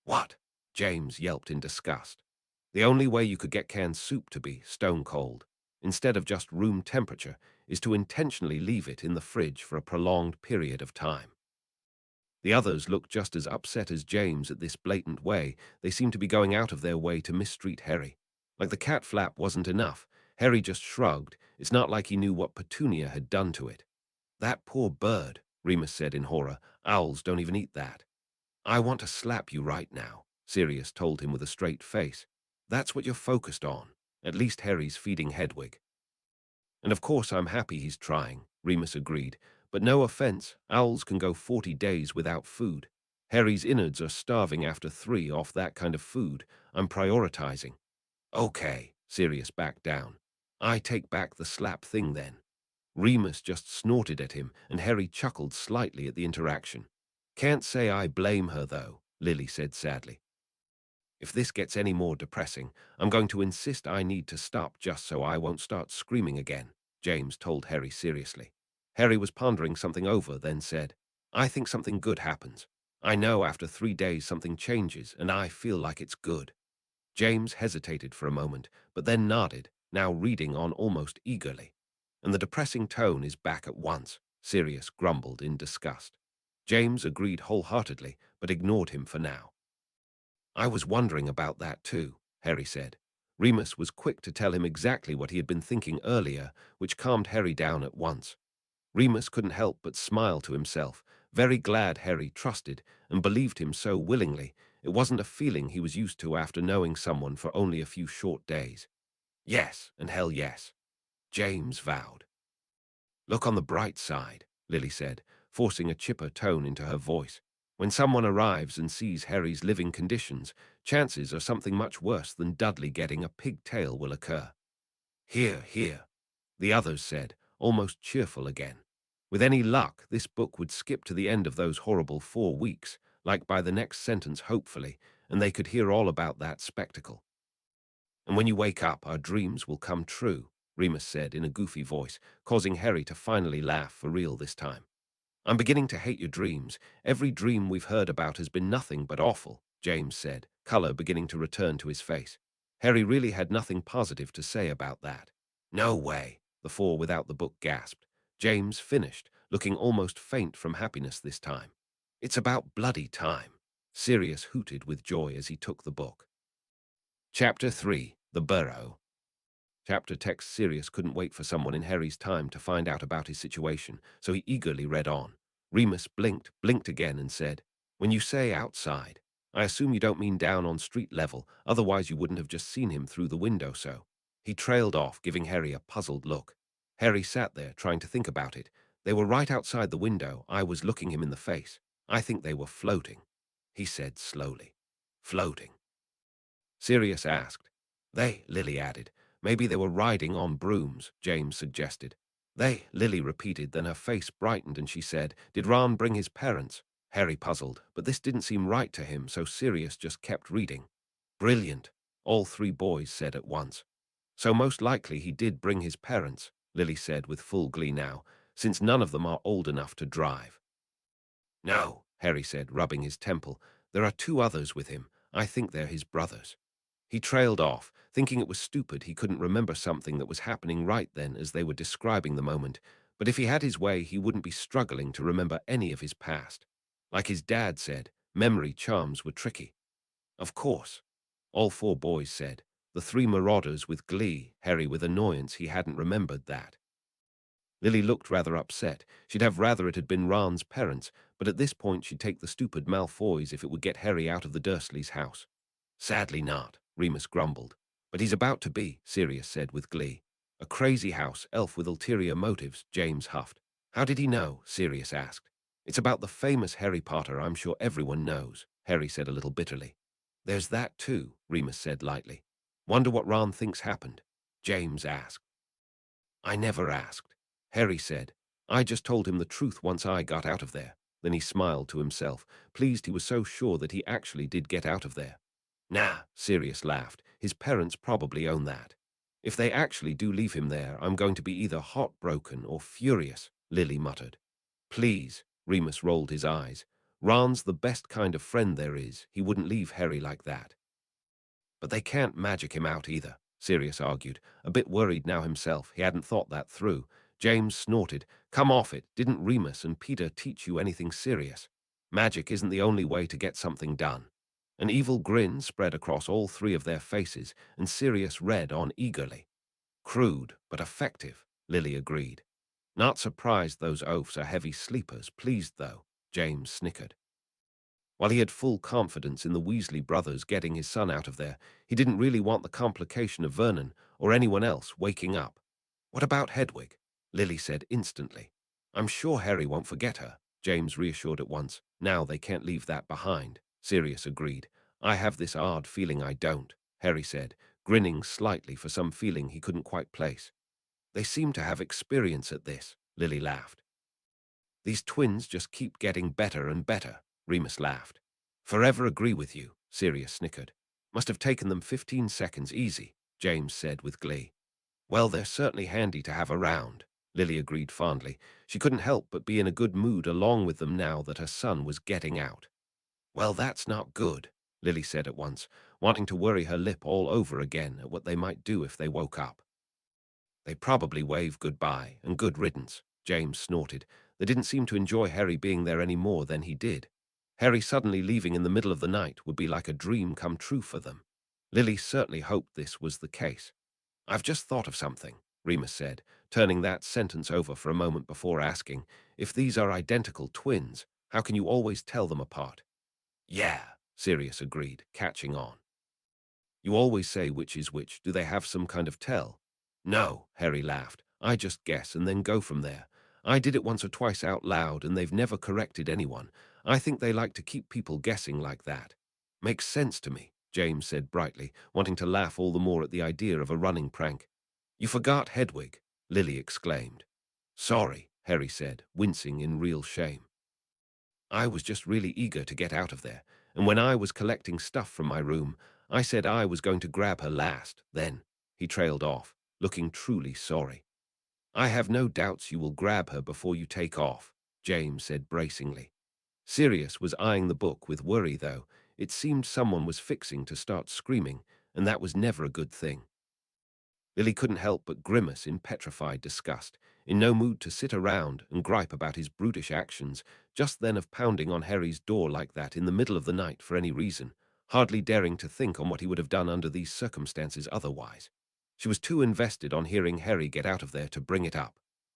What? James yelped in disgust. The only way you could get canned soup to be stone cold, instead of just room temperature, is to intentionally leave it in the fridge for a prolonged period of time. The others looked just as upset as James at this blatant way. They seemed to be going out of their way to mistreat Harry. Like the cat flap wasn't enough, Harry just shrugged. It's not like he knew what Petunia had done to it. That poor bird, Remus said in horror. Owls don't even eat that. I want to slap you right now, Sirius told him with a straight face. That's what you're focused on. At least Harry's feeding Hedwig. And of course I'm happy he's trying, Remus agreed. But no offense, owls can go 40 days without food. Harry's innards are starving after 3 off that kind of food. I'm prioritizing. Okay, Sirius backed down. I take back the slap thing then. Remus just snorted at him, and Harry chuckled slightly at the interaction. Can't say I blame her, though, Lily said sadly. If this gets any more depressing, I'm going to insist I need to stop just so I won't start screaming again, James told Harry seriously. Harry was pondering something over, then said, I think something good happens. I know after 3 days something changes, and I feel like it's good." James hesitated for a moment, but then nodded, now reading on almost eagerly. "And the depressing tone is back at once," Sirius grumbled in disgust. James agreed wholeheartedly, but ignored him for now. "I was wondering about that too," Harry said. Remus was quick to tell him exactly what he had been thinking earlier, which calmed Harry down at once. Remus couldn't help but smile to himself, very glad Harry trusted and believed him so willingly. It wasn't a feeling he was used to after knowing someone for only a few short days. "Yes, and hell yes," James vowed. "Look on the bright side," Lily said, forcing a chipper tone into her voice. "When someone arrives and sees Harry's living conditions, chances are something much worse than Dudley getting a pigtail will occur." "Hear, hear," the others said, almost cheerful again. With any luck, this book would skip to the end of those horrible 4 weeks, like by the next sentence hopefully, and they could hear all about that spectacle. "And when you wake up, our dreams will come true," Remus said in a goofy voice, causing Harry to finally laugh for real this time. "I'm beginning to hate your dreams. Every dream we've heard about has been nothing but awful," James said, color beginning to return to his face. Harry really had nothing positive to say about that. "No way," the four without the book gasped. James finished, looking almost faint from happiness this time. "It's about bloody time," Sirius hooted with joy as he took the book. Chapter 3, The Burrow. Chapter text. Sirius couldn't wait for someone in Harry's time to find out about his situation, so he eagerly read on. Remus blinked again and said, "When you say outside, I assume you don't mean down on street level, otherwise you wouldn't have just seen him through the window so." He trailed off, giving Harry a puzzled look. Harry sat there, trying to think about it. "They were right outside the window. I was looking him in the face. I think they were floating," he said slowly. "Floating?" Sirius asked. "They," Lily added. "Maybe they were riding on brooms," James suggested. "They," Lily repeated, then her face brightened and she said, "Did Ron bring his parents?" Harry puzzled, but this didn't seem right to him, so Sirius just kept reading. "Brilliant," all three boys said at once. "So most likely he did bring his parents," Lily said with full glee now, "since none of them are old enough to drive." "No," Harry said, rubbing his temple. "There are two others with him. I think they're his brothers." He trailed off, thinking it was stupid he couldn't remember something that was happening right then as they were describing the moment, but if he had his way he wouldn't be struggling to remember any of his past. Like his dad said, memory charms were tricky. "Of course," all four boys said, the three marauders with glee, Harry with annoyance he hadn't remembered that. Lily looked rather upset. She'd have rather it had been Ron's parents, but at this point she'd take the stupid Malfoys if it would get Harry out of the Dursleys' house. "Sadly not," Remus grumbled. "But he's about to be," Sirius said with glee. "A crazy house elf with ulterior motives," James huffed. "How did he know?" Sirius asked. "It's about the famous Harry Potter, I'm sure everyone knows," Harry said a little bitterly. "There's that too," Remus said lightly. "Wonder what Ron thinks happened?" James asked. "I never asked," Harry said. "I just told him the truth once I got out of there." Then he smiled to himself, pleased he was so sure that he actually did get out of there. "Nah," Sirius laughed. "His parents probably own that. If they actually do leave him there, I'm going to be either heartbroken or furious," Lily muttered. "Please," Remus rolled his eyes. "Ron's the best kind of friend there is. He wouldn't leave Harry like that." "But they can't magic him out either," Sirius argued, a bit worried now himself. He hadn't thought that through. James snorted. "Come off it. Didn't Remus and Peter teach you anything serious? Magic isn't the only way to get something done." An evil grin spread across all three of their faces, and Sirius read on eagerly. "Crude, but effective," Lily agreed. "Not surprised those oafs are heavy sleepers, pleased though," James snickered. While he had full confidence in the Weasley brothers getting his son out of there, he didn't really want the complication of Vernon or anyone else waking up. "What about Hedwig?" Lily said instantly. "I'm sure Harry won't forget her," James reassured at once. "Now they can't leave that behind," Sirius agreed. "I have this odd feeling I don't," Harry said, grinning slightly for some feeling he couldn't quite place. "They seem to have experience at this," Lily laughed. "These twins just keep getting better and better," Remus laughed. "Forever agree with you," Sirius snickered. "Must have taken them 15 seconds easy," James said with glee. "Well, they're certainly handy to have around," Lily agreed fondly. She couldn't help but be in a good mood along with them now that her son was getting out. Well, that's not good, Lily said at once, wanting to worry her lip all over again at what they might do if they woke up. They probably wave goodbye and good riddance, James snorted. They didn't seem to enjoy Harry being there any more than he did. Harry suddenly leaving in the middle of the night would be like a dream come true for them. Lily certainly hoped this was the case. I've just thought of something, Remus said, turning that sentence over for a moment before asking, if these are identical twins, how can you always tell them apart? Yeah, Sirius agreed, catching on. You always say which is which. Do they have some kind of tell? No, Harry laughed. I just guess and then go from there. I did it once or twice out loud and they've never corrected anyone. I think they like to keep people guessing like that. Makes sense to me, James said brightly, wanting to laugh all the more at the idea of a running prank. You forgot Hedwig, Lily exclaimed. Sorry, Harry said, wincing in real shame. I was just really eager to get out of there, and when I was collecting stuff from my room, I said I was going to grab her last. Then he trailed off, looking truly sorry. I have no doubts you will grab her before you take off, James said bracingly. Sirius was eyeing the book with worry, though. It seemed someone was fixing to start screaming, and that was never a good thing. Lily couldn't help but grimace in petrified disgust, in no mood to sit around and gripe about his brutish actions, just then of pounding on Harry's door like that in the middle of the night for any reason, hardly daring to think on what he would have done under these circumstances otherwise. She was too invested on hearing Harry get out of there to bring it up.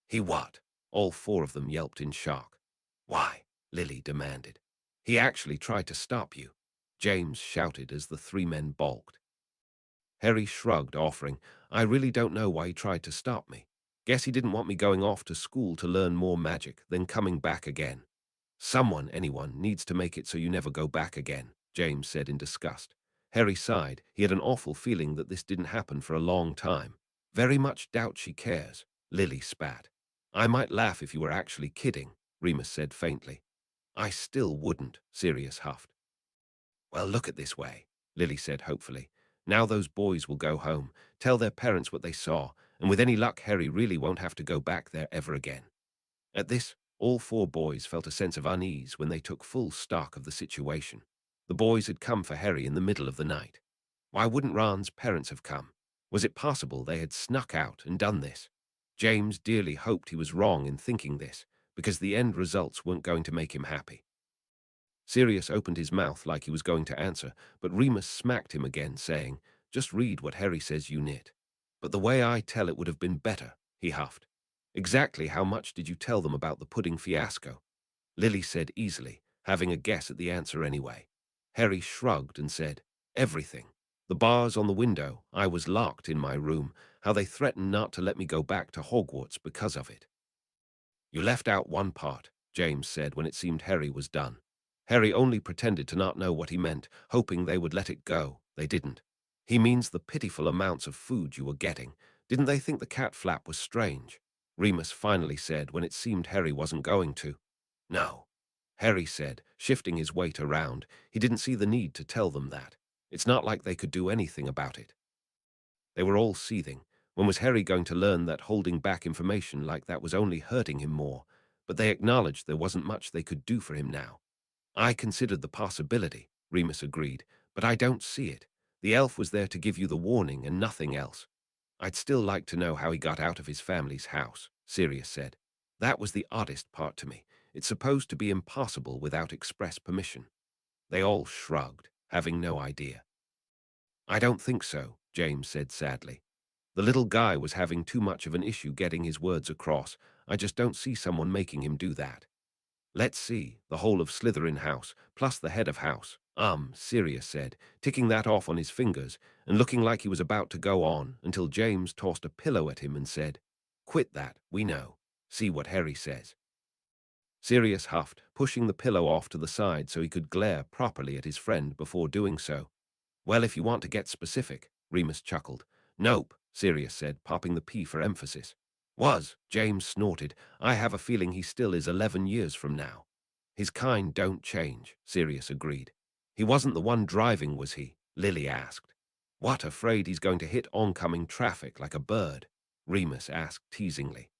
He what? All four of them yelped in shock. Why? Lily demanded. He actually tried to stop you, James shouted as the three men balked. Harry shrugged, offering, I really don't know why he tried to stop me. Guess he didn't want me going off to school to learn more magic, then coming back again. Anyone, needs to make it so you never go back again, James said in disgust. Harry sighed. He had an awful feeling that this didn't happen for a long time. Very much doubt she cares, Lily spat. I might laugh if you were actually kidding, Remus said faintly. I still wouldn't, Sirius huffed. Well, look at this way, Lily said hopefully. Now those boys will go home, tell their parents what they saw, and with any luck Harry really won't have to go back there ever again. At this, all four boys felt a sense of unease when they took full stock of the situation. The boys had come for Harry in the middle of the night. Why wouldn't Ron's parents have come? Was it possible they had snuck out and done this? James dearly hoped he was wrong in thinking this, because the end results weren't going to make him happy. Sirius opened his mouth like he was going to answer, but Remus smacked him again, saying, Just read what Harry says you knit. But the way I tell it would have been better, he huffed. Exactly how much did you tell them about the pudding fiasco? Lily said easily, having a guess at the answer anyway. Harry shrugged and said, Everything. The bars on the window, I was locked in my room, how they threatened not to let me go back to Hogwarts because of it. You left out one part, James said when it seemed Harry was done. Harry only pretended to not know what he meant, hoping they would let it go. They didn't. He means the pitiful amounts of food you were getting. Didn't they think the cat flap was strange? Remus finally said when it seemed Harry wasn't going to. No. Harry said, shifting his weight around. He didn't see the need to tell them that. It's not like they could do anything about it. They were all seething. When was Harry going to learn that holding back information like that was only hurting him more? But they acknowledged there wasn't much they could do for him now. I considered the possibility, Remus agreed, but I don't see it. The elf was there to give you the warning and nothing else. I'd still like to know how he got out of his family's house, Sirius said. That was the oddest part to me. It's supposed to be impossible without express permission. They all shrugged, having no idea. I don't think so, James said sadly. The little guy was having too much of an issue getting his words across. I just don't see someone making him do that. Let's see, the whole of Slytherin House, plus the head of house. Sirius said, ticking that off on his fingers and looking like he was about to go on until James tossed a pillow at him and said, Quit that, we know. See what Harry says. Sirius huffed, pushing the pillow off to the side so he could glare properly at his friend before doing so. Well, if you want to get specific, Remus chuckled. Nope, Sirius said, popping the P for emphasis. James snorted. I have a feeling he still is 11 years from now. His kind don't change, Sirius agreed. He wasn't the one driving, was he? Lily asked. What, afraid he's going to hit oncoming traffic like a bird? Remus asked teasingly.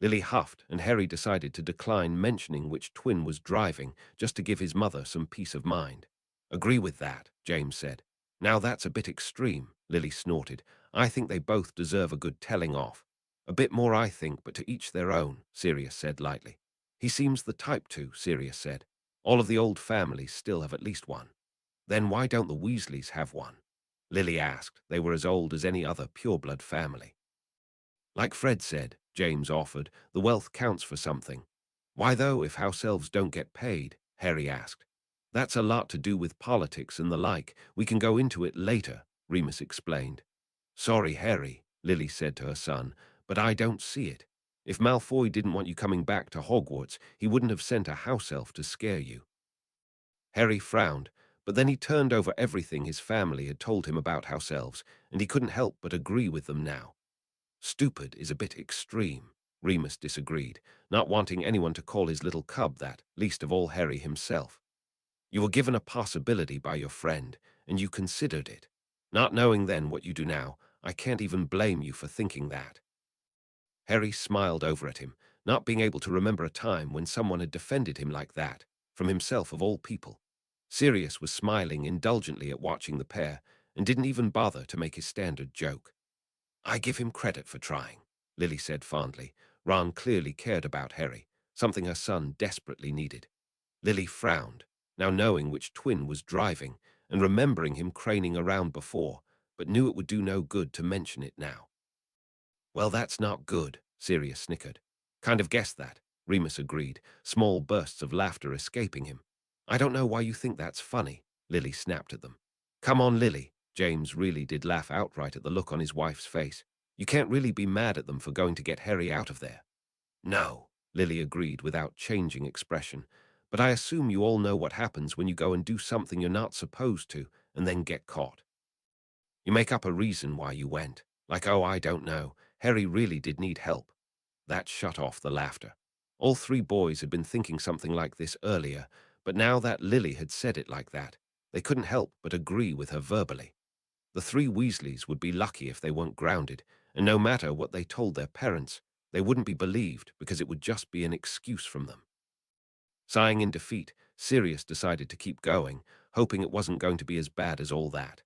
Lily huffed, and Harry decided to decline mentioning which twin was driving, just to give his mother some peace of mind. Agree with that, James said. Now that's a bit extreme, Lily snorted. I think they both deserve a good telling off. A bit more, I think, but to each their own, Sirius said lightly. He seems the type to, Sirius said. All of the old families still have at least one. Then why don't the Weasleys have one? Lily asked. They were as old as any other pureblood family. Like Fred said, James offered, the wealth counts for something. Why though, if house elves don't get paid? Harry asked. That's a lot to do with politics and the like. We can go into it later, Remus explained. Sorry, Harry, Lily said to her son, but I don't see it. If Malfoy didn't want you coming back to Hogwarts, he wouldn't have sent a house elf to scare you. Harry frowned, but then he turned over everything his family had told him about house elves, and he couldn't help but agree with them now. Stupid is a bit extreme, Remus disagreed, not wanting anyone to call his little cub that, least of all Harry himself. You were given a possibility by your friend, and you considered it. Not knowing then what you do now, I can't even blame you for thinking that. Harry smiled over at him, not being able to remember a time when someone had defended him like that, from himself of all people. Sirius was smiling indulgently at watching the pair, and didn't even bother to make his standard joke. I give him credit for trying, Lily said fondly. Ron clearly cared about Harry, something her son desperately needed. Lily frowned, now knowing which twin was driving, and remembering him craning around before, but knew it would do no good to mention it now. Well, that's not good, Sirius snickered. Kind of guessed that, Remus agreed, small bursts of laughter escaping him. I don't know why you think that's funny, Lily snapped at them. Come on, Lily. James really did laugh outright at the look on his wife's face. You can't really be mad at them for going to get Harry out of there. No, Lily agreed without changing expression. But I assume you all know what happens when you go and do something you're not supposed to and then get caught. You make up a reason why you went. Like, oh, I don't know. Harry really did need help. That shut off the laughter. All three boys had been thinking something like this earlier, but now that Lily had said it like that, they couldn't help but agree with her verbally. The three Weasleys would be lucky if they weren't grounded, and no matter what they told their parents, they wouldn't be believed because it would just be an excuse from them. Sighing in defeat, Sirius decided to keep going, hoping it wasn't going to be as bad as all that.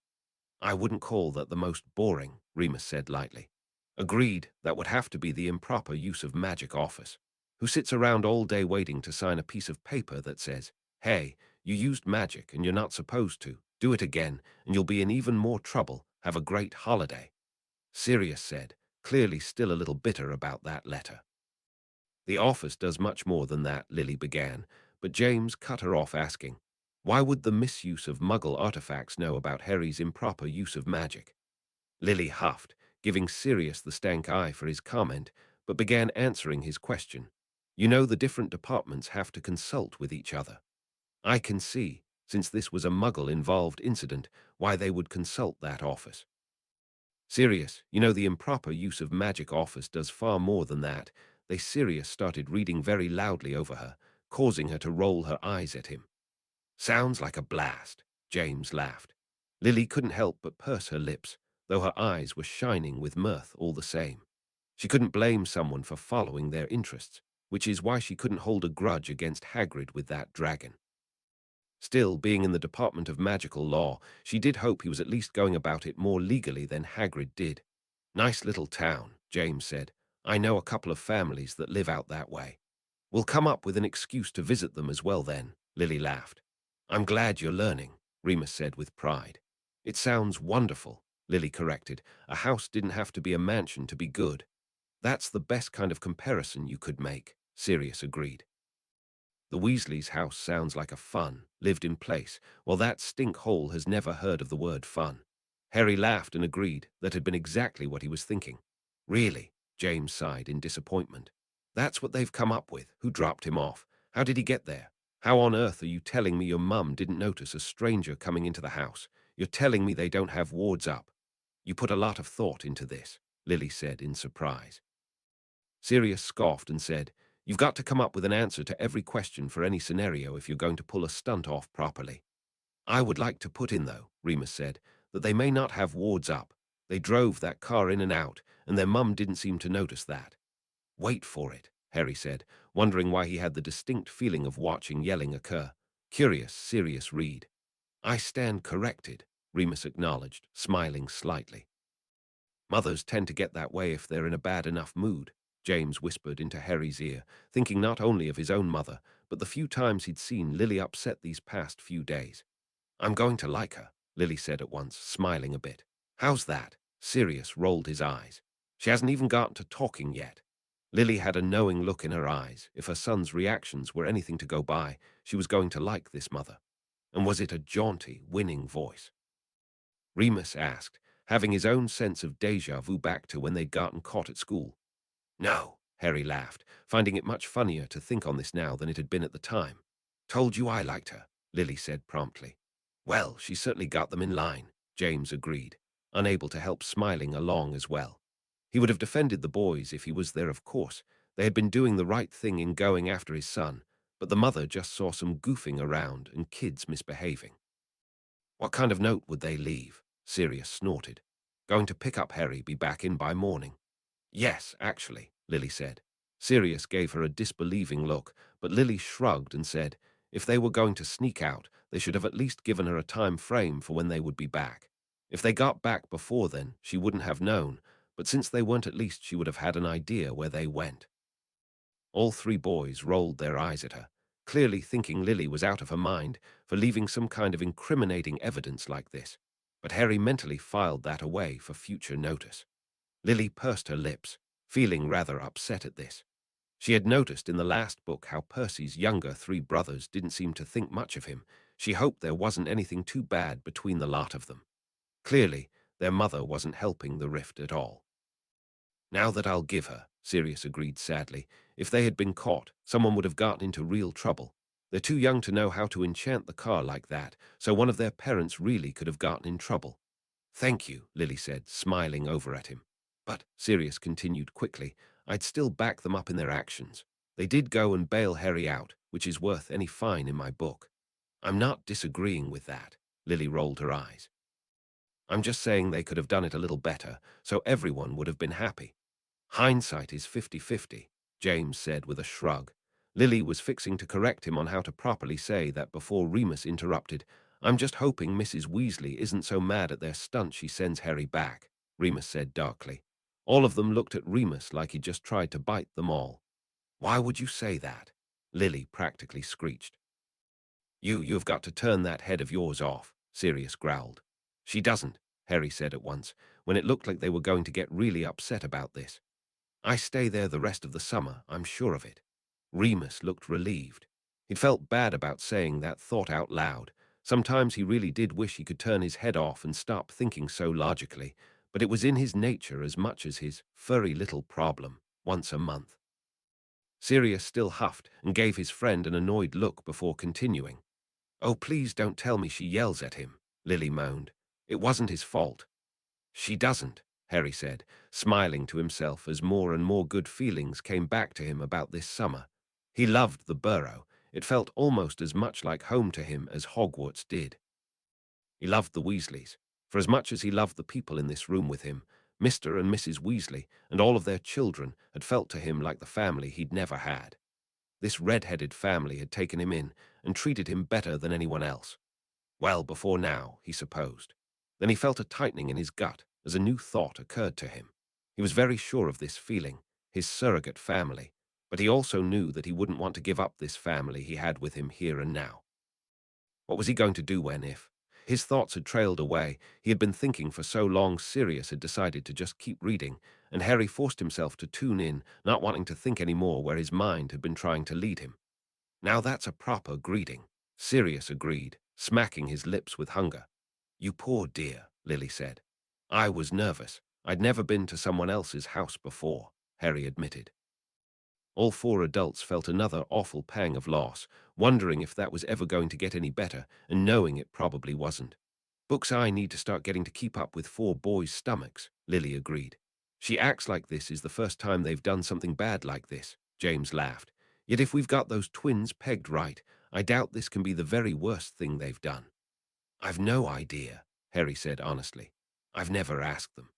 I wouldn't call that the most boring, Remus said lightly. Agreed, that would have to be the improper use of magic office. Who sits around all day waiting to sign a piece of paper that says, hey, you used magic and you're not supposed to. Do it again, and you'll be in even more trouble. Have a great holiday. Sirius said, clearly still a little bitter about that letter. The office does much more than that, Lily began, but James cut her off asking, why would the misuse of Muggle artifacts know about Harry's improper use of magic? Lily huffed, giving Sirius the stank eye for his comment, but began answering his question. You know, the different departments have to consult with each other. I can see, since this was a Muggle-involved incident, why they would consult that office. Sirius, you know, the improper use of magic office does far more than that. Sirius started reading very loudly over her, causing her to roll her eyes at him. Sounds like a blast, James laughed. Lily couldn't help but purse her lips, though her eyes were shining with mirth all the same. She couldn't blame someone for following their interests, which is why she couldn't hold a grudge against Hagrid with that dragon. Still, being in the Department of Magical Law, she did hope he was at least going about it more legally than Hagrid did. Nice little town, James said. I know a couple of families that live out that way. We'll come up with an excuse to visit them as well then, Lily laughed. I'm glad you're learning, Remus said with pride. It sounds wonderful, Lily corrected. A house didn't have to be a mansion to be good. That's the best kind of comparison you could make, Sirius agreed. The Weasleys' house sounds like a fun, lived-in place, while that stinkhole has never heard of the word fun. Harry laughed and agreed that had been exactly what he was thinking. Really? James sighed in disappointment. That's what they've come up with. Who dropped him off? How did he get there? How on earth are you telling me your mum didn't notice a stranger coming into the house? You're telling me they don't have wards up. You put a lot of thought into this, Lily said in surprise. Sirius scoffed and said, you've got to come up with an answer to every question for any scenario if you're going to pull a stunt off properly. I would like to put in, though, Remus said, that they may not have wards up. They drove that car in and out, and their mum didn't seem to notice that. Wait for it, Harry said, wondering why he had the distinct feeling of watching yelling occur. Curious, serious read. I stand corrected, Remus acknowledged, smiling slightly. Mothers tend to get that way if they're in a bad enough mood, James whispered into Harry's ear, thinking not only of his own mother, but the few times he'd seen Lily upset these past few days. I'm going to like her, Lily said at once, smiling a bit. How's that? Sirius rolled his eyes. She hasn't even gotten to talking yet. Lily had a knowing look in her eyes. If her son's reactions were anything to go by, she was going to like this mother. And was it a jaunty, winning voice? Remus asked, having his own sense of déjà vu back to when they'd gotten caught at school. No, Harry laughed, finding it much funnier to think on this now than it had been at the time. Told you I liked her, Lily said promptly. Well, she certainly got them in line, James agreed, unable to help smiling along as well. He would have defended the boys if he was there, of course. They had been doing the right thing in going after his son, but the mother just saw some goofing around and kids misbehaving. What kind of note would they leave? Sirius snorted. Going to pick up Harry, be back in by morning. Yes, actually, Lily said. Sirius gave her a disbelieving look, but Lily shrugged and said, if they were going to sneak out, they should have at least given her a time frame for when they would be back. If they got back before then, she wouldn't have known, but since they weren't, at least she would have had an idea where they went. All three boys rolled their eyes at her, clearly thinking Lily was out of her mind for leaving some kind of incriminating evidence like this, but Harry mentally filed that away for future notice. Lily pursed her lips, feeling rather upset at this. She had noticed in the last book how Percy's younger three brothers didn't seem to think much of him. She hoped there wasn't anything too bad between the lot of them. Clearly, their mother wasn't helping the rift at all. Now that I'll give her, Sirius agreed sadly. If they had been caught, someone would have gotten into real trouble. They're too young to know how to enchant the car like that, so one of their parents really could have gotten in trouble. Thank you, Lily said, smiling over at him. But, Sirius continued quickly, I'd still back them up in their actions. They did go and bail Harry out, which is worth any fine in my book. I'm not disagreeing with that, Lily rolled her eyes. I'm just saying they could have done it a little better, so everyone would have been happy. Hindsight is 50-50, James said with a shrug. Lily was fixing to correct him on how to properly say that before Remus interrupted. I'm just hoping Mrs. Weasley isn't so mad at their stunt she sends Harry back, Remus said darkly. All of them looked at Remus like he'd just tried to bite them all. Why would you say that? Lily practically screeched. You've got to turn that head of yours off, Sirius growled. She doesn't, Harry said at once, when it looked like they were going to get really upset about this. I stay there the rest of the summer, I'm sure of it. Remus looked relieved. He'd felt bad about saying that thought out loud. Sometimes he really did wish he could turn his head off and stop thinking so logically, but it was in his nature as much as his furry little problem, once a month. Sirius still huffed and gave his friend an annoyed look before continuing. Oh, please don't tell me she yells at him, Lily moaned. It wasn't his fault. She doesn't, Harry said, smiling to himself as more and more good feelings came back to him about this summer. He loved the Burrow. It felt almost as much like home to him as Hogwarts did. He loved the Weasleys. For as much as he loved the people in this room with him, Mr. and Mrs. Weasley and all of their children had felt to him like the family he'd never had. This red-headed family had taken him in and treated him better than anyone else. Well, before now, he supposed. Then he felt a tightening in his gut as a new thought occurred to him. He was very sure of this feeling, his surrogate family, but he also knew that he wouldn't want to give up this family he had with him here and now. What was he going to do when, if? His thoughts had trailed away. He had been thinking for so long Sirius had decided to just keep reading, and Harry forced himself to tune in, not wanting to think any more where his mind had been trying to lead him. Now that's a proper greeting, Sirius agreed, smacking his lips with hunger. You poor dear, Lily said. I was nervous. I'd never been to someone else's house before, Harry admitted. All four adults felt another awful pang of loss, wondering if that was ever going to get any better, and knowing it probably wasn't. Books I need to start getting to keep up with four boys' stomachs, Lily agreed. She acts like this is the first time they've done something bad like this, James laughed. Yet if we've got those twins pegged right, I doubt this can be the very worst thing they've done. I've no idea, Harry said honestly. I've never asked them.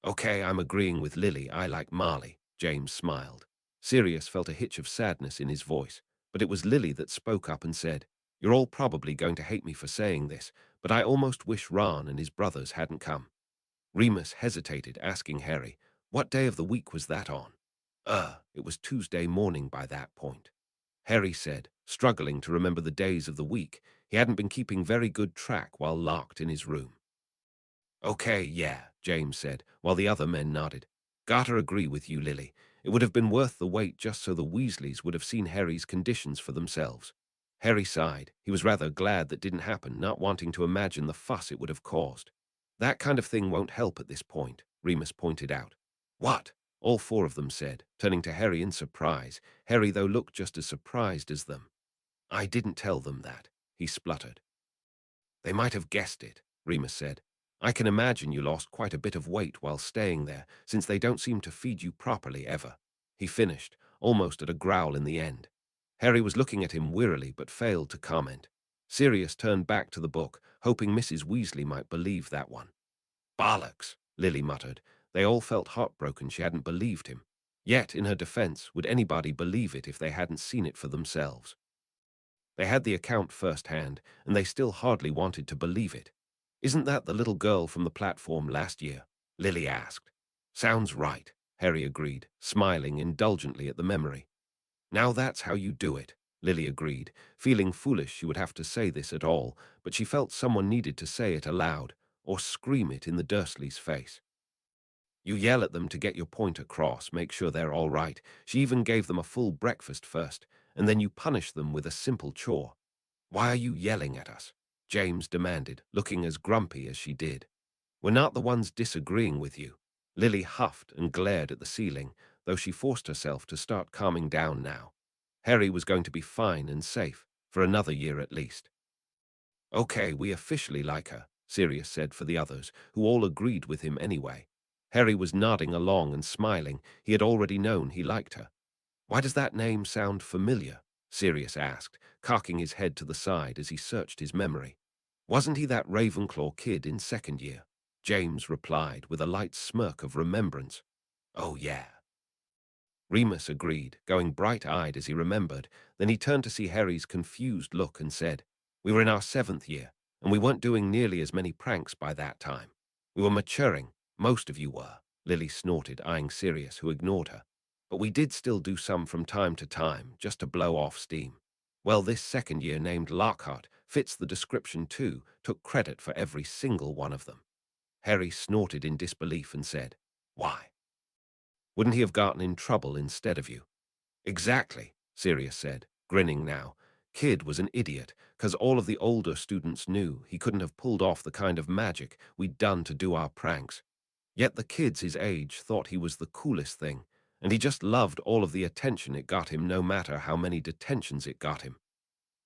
Okay, I'm agreeing with Lily, I like Marley, James smiled. Sirius felt a hitch of sadness in his voice, but it was Lily that spoke up and said, "You're all probably going to hate me for saying this, but I almost wish Ron and his brothers hadn't come." Remus hesitated, asking Harry, "What day of the week was that on?" It was Tuesday morning by that point," Harry said, struggling to remember the days of the week. He hadn't been keeping very good track while locked in his room. "Okay, yeah," James said, while the other men nodded. "Gotta agree with you, Lily. It would have been worth the wait just so the Weasleys would have seen Harry's conditions for themselves." Harry sighed. He was rather glad that didn't happen, not wanting to imagine the fuss it would have caused. "That kind of thing won't help at this point," Remus pointed out. "What?" all four of them said, turning to Harry in surprise. Harry, though, looked just as surprised as them. "I didn't tell them that," he spluttered. "They might have guessed it," Remus said. "I can imagine you lost quite a bit of weight while staying there, since they don't seem to feed you properly ever." He finished, almost at a growl in the end. Harry was looking at him wearily but failed to comment. Sirius turned back to the book, hoping Mrs. Weasley might believe that one. "Bollocks," Lily muttered. They all felt heartbroken she hadn't believed him. Yet, in her defense, would anybody believe it if they hadn't seen it for themselves? They had the account firsthand, and they still hardly wanted to believe it. "Isn't that the little girl from the platform last year?" Lily asked. "Sounds right," Harry agreed, smiling indulgently at the memory. "Now that's how you do it," Lily agreed, feeling foolish she would have to say this at all, but she felt someone needed to say it aloud, or scream it in the Dursleys' face. "You yell at them to get your point across, make sure they're all right. She even gave them a full breakfast first, and then you punish them with a simple chore." "Why are you yelling at us?" James demanded, looking as grumpy as she did. "We're not the ones disagreeing with you." Lily huffed and glared at the ceiling, though she forced herself to start calming down now. Harry was going to be fine and safe, for another year at least. "Okay, we officially like her," Sirius said for the others, who all agreed with him anyway. Harry was nodding along and smiling. He had already known he liked her. "Why does that name sound familiar?" Sirius asked, cocking his head to the side as he searched his memory. "Wasn't he that Ravenclaw kid in second year?" James replied with a light smirk of remembrance. "Oh, yeah." Remus agreed, going bright-eyed as he remembered. Then he turned to see Harry's confused look and said, "We were in our seventh year, and we weren't doing nearly as many pranks by that time. We were maturing, most of you were," Lily snorted, eyeing Sirius, who ignored her. "But we did still do some from time to time, just to blow off steam. Well, this second year named Lockhart fits the description too, took credit for every single one of them." Harry snorted in disbelief and said, "Why? Wouldn't he have gotten in trouble instead of you?" "Exactly," Sirius said, grinning now. "Kid was an idiot, 'cause all of the older students knew he couldn't have pulled off the kind of magic we'd done to do our pranks. Yet the kids his age thought he was the coolest thing, and he just loved all of the attention it got him, no matter how many detentions it got him."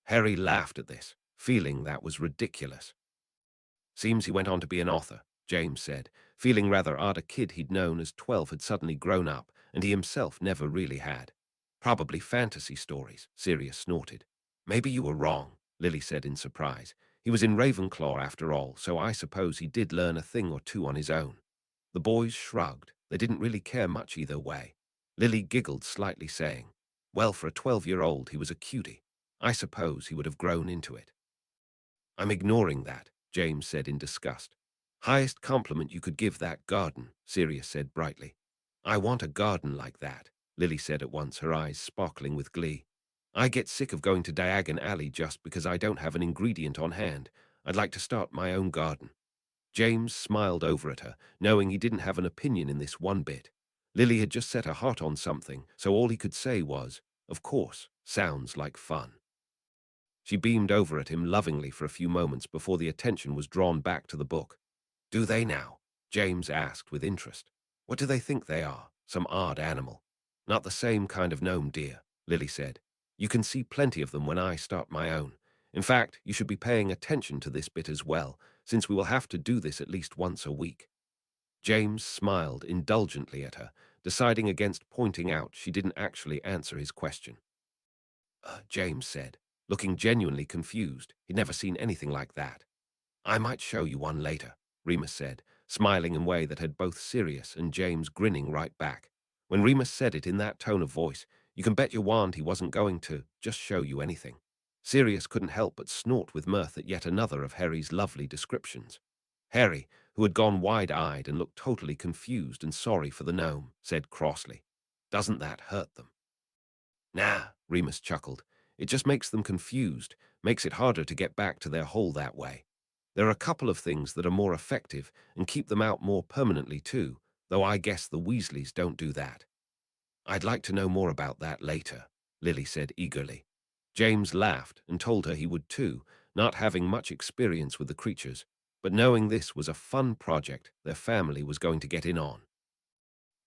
Harry laughed at this, feeling that was ridiculous. "Seems he went on to be an author," James said, feeling rather odd. A kid he'd known as 12 had suddenly grown up, and he himself never really had. "Probably fantasy stories," Sirius snorted. "Maybe you were wrong," Lily said in surprise. "He was in Ravenclaw after all, so I suppose he did learn a thing or two on his own." The boys shrugged. They didn't really care much either way. Lily giggled slightly, saying, "Well, for a 12-year-old, he was a cutie. I suppose he would have grown into it." "I'm ignoring that," James said in disgust. "Highest compliment you could give that garden," Sirius said brightly. "I want a garden like that," Lily said at once, her eyes sparkling with glee. "I get sick of going to Diagon Alley just because I don't have an ingredient on hand. I'd like to start my own garden." James smiled over at her, knowing he didn't have an opinion in this one bit. Lily had just set her heart on something, so all he could say was, "Of course, sounds like fun." She beamed over at him lovingly for a few moments before the attention was drawn back to the book. "Do they now?" James asked with interest. "What do they think they are? Some odd animal?" "Not the same kind of gnome, dear," Lily said. "You can see plenty of them when I start my own. In fact, you should be paying attention to this bit as well, since we will have to do this at least once a week." James smiled indulgently at her, deciding against pointing out she didn't actually answer his question. James said, looking genuinely confused. He'd never seen anything like that. "I might show you one later," Remus said, smiling in a way that had both Sirius and James grinning right back. When Remus said it in that tone of voice, you can bet your wand he wasn't going to just show you anything. Sirius couldn't help but snort with mirth at yet another of Harry's lovely descriptions. Harry, who had gone wide-eyed and looked totally confused and sorry for the gnome, said crossly, "Doesn't that hurt them?" "Nah," Remus chuckled. "It just makes them confused, makes it harder to get back to their hole that way. There are a couple of things that are more effective and keep them out more permanently too, though I guess the Weasleys don't do that." "I'd like to know more about that later," Lily said eagerly. James laughed and told her he would too, not having much experience with the creatures, but knowing this was a fun project their family was going to get in on.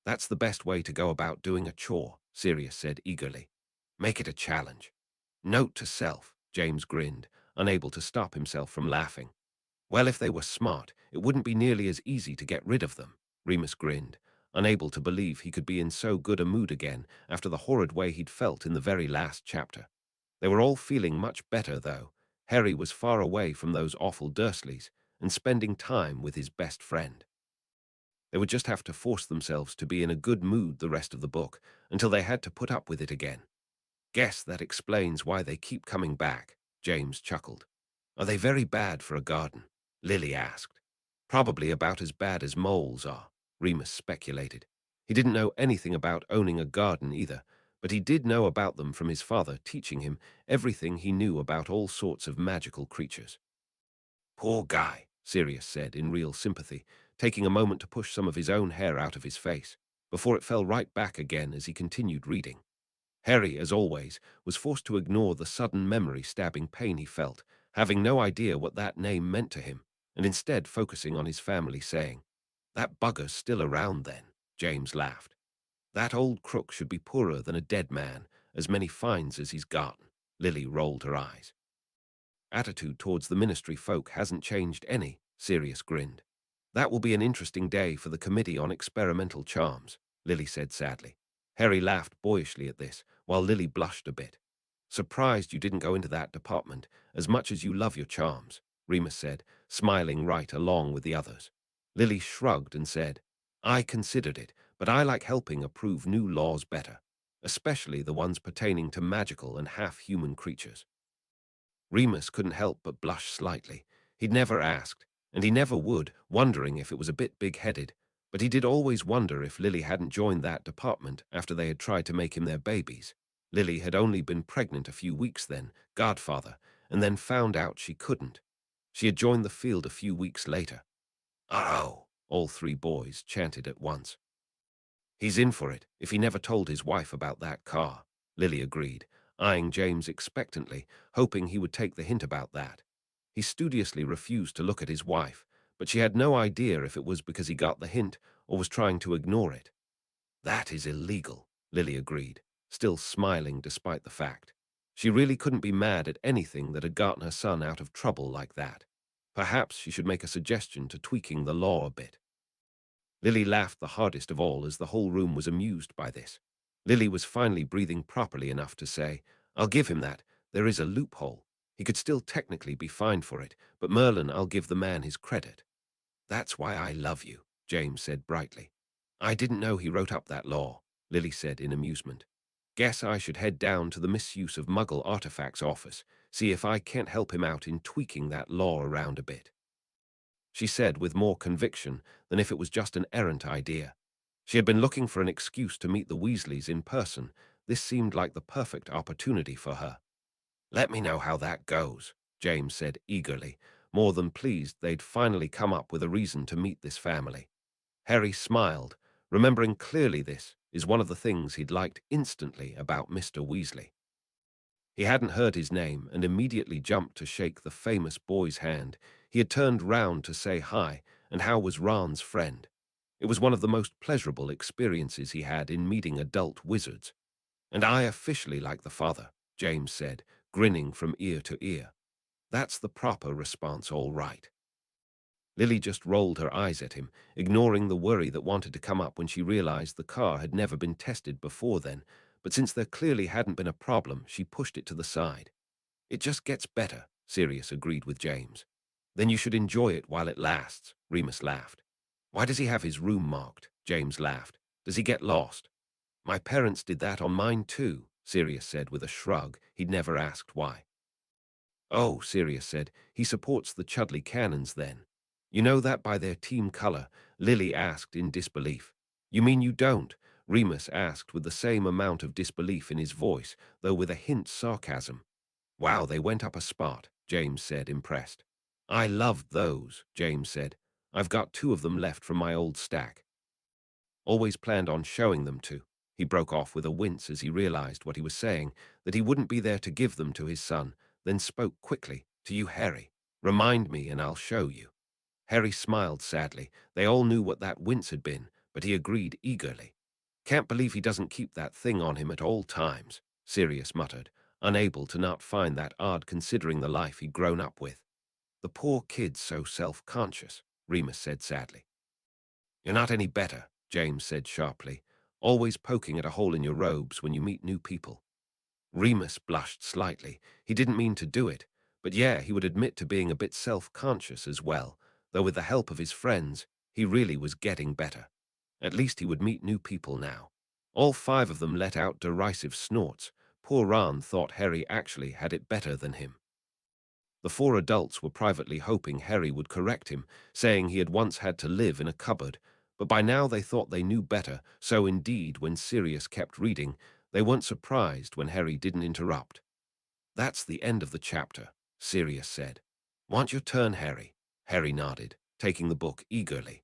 "That's the best way to go about doing a chore," Sirius said eagerly. "Make it a challenge." "Note to self," James grinned, unable to stop himself from laughing. "Well, if they were smart, it wouldn't be nearly as easy to get rid of them," Remus grinned, unable to believe he could be in so good a mood again after the horrid way he'd felt in the very last chapter. They were all feeling much better, though. Harry was far away from those awful Dursleys and spending time with his best friend. They would just have to force themselves to be in a good mood the rest of the book until they had to put up with it again. "Guess that explains why they keep coming back," James chuckled. "Are they very bad for a garden?" Lily asked. "Probably about as bad as moles are," Remus speculated. He didn't know anything about owning a garden either, but he did know about them from his father teaching him everything he knew about all sorts of magical creatures. "Poor guy," Sirius said in real sympathy, taking a moment to push some of his own hair out of his face, before it fell right back again as he continued reading. Harry, as always, was forced to ignore the sudden memory-stabbing pain he felt, having no idea what that name meant to him, and instead focusing on his family, saying, "That bugger's still around then," James laughed. "That old crook should be poorer than a dead man, as many fines as he's gotten." Lily rolled her eyes. "Attitude towards the ministry folk hasn't changed any," Sirius grinned. "That will be an interesting day for the Committee on Experimental Charms," Lily said sadly. Harry laughed boyishly at this, while Lily blushed a bit. "Surprised you didn't go into that department, as much as you love your charms," Remus said, smiling right along with the others. Lily shrugged and said, "I considered it, but I like helping approve new laws better, especially the ones pertaining to magical and half-human creatures." Remus couldn't help but blush slightly. He'd never asked, and he never would, wondering if it was a bit big-headed, but he did always wonder if Lily hadn't joined that department after they had tried to make him their babies. Lily had only been pregnant a few weeks then, godfather, and then found out she couldn't. She had joined the field a few weeks later. "Uh-oh," all three boys chanted at once. "He's in for it, if he never told his wife about that car," Lily agreed, eyeing James expectantly, hoping he would take the hint about that. He studiously refused to look at his wife, but she had no idea if it was because he got the hint or was trying to ignore it. "That is illegal," Lily agreed, still smiling despite the fact. She really couldn't be mad at anything that had gotten her son out of trouble like that. Perhaps she should make a suggestion to tweaking the law a bit. Lily laughed the hardest of all as the whole room was amused by this. Lily was finally breathing properly enough to say, "I'll give him that. There is a loophole. He could still technically be fined for it, but Merlin, I'll give the man his credit." "That's why I love you," James said brightly. "I didn't know he wrote up that law," Lily said in amusement. "Guess I should head down to the Misuse of Muggle Artifacts office, see if I can't help him out in tweaking that law around a bit," she said with more conviction than if it was just an errant idea. She had been looking for an excuse to meet the Weasleys in person. This seemed like the perfect opportunity for her. "Let me know how that goes," James said eagerly, more than pleased they'd finally come up with a reason to meet this family. Harry smiled, remembering clearly this is one of the things he'd liked instantly about Mr. Weasley. He hadn't heard his name and immediately jumped to shake the famous boy's hand. He had turned round to say hi, and how was Ron's friend? It was one of the most pleasurable experiences he had in meeting adult wizards. "And I officially like the father," James said, grinning from ear to ear. "That's the proper response, all right." Lily just rolled her eyes at him, ignoring the worry that wanted to come up when she realized the car had never been tested before then, but since there clearly hadn't been a problem, she pushed it to the side. "It just gets better," Sirius agreed with James. "Then you should enjoy it while it lasts," Remus laughed. "Why does he have his room marked?" James laughed. "Does he get lost?" My parents did that on mine too, Sirius said with a shrug. He'd never asked why. Oh, Sirius said, he supports the Chudley Cannons then. You know that by their team color, Lily asked in disbelief. You mean you don't? Remus asked with the same amount of disbelief in his voice, though with a hint sarcasm. Wow, they went up a spot, James said, impressed. I loved those, James said. I've got 2 of them left from my old stack. Always planned on showing them to. He broke off with a wince as he realized what he was saying, that he wouldn't be there to give them to his son, then spoke quickly, to you, Harry. Remind me and I'll show you. Harry smiled sadly. They all knew what that wince had been, but he agreed eagerly. Can't believe he doesn't keep that thing on him at all times, Sirius muttered, unable to not find that odd considering the life he'd grown up with. The poor kid's so self-conscious, Remus said sadly. You're not any better, James said sharply, always poking at a hole in your robes when you meet new people. Remus blushed slightly. He didn't mean to do it, but yeah, he would admit to being a bit self-conscious as well, though with the help of his friends, he really was getting better. At least he would meet new people now. All 5 of them let out derisive snorts. Poor Ron thought Harry actually had it better than him. The 4 adults were privately hoping Harry would correct him, saying he had once had to live in a cupboard, but by now they thought they knew better, so indeed when Sirius kept reading, they weren't surprised when Harry didn't interrupt. That's the end of the chapter, Sirius said. Want your turn, Harry? Harry nodded, taking the book eagerly.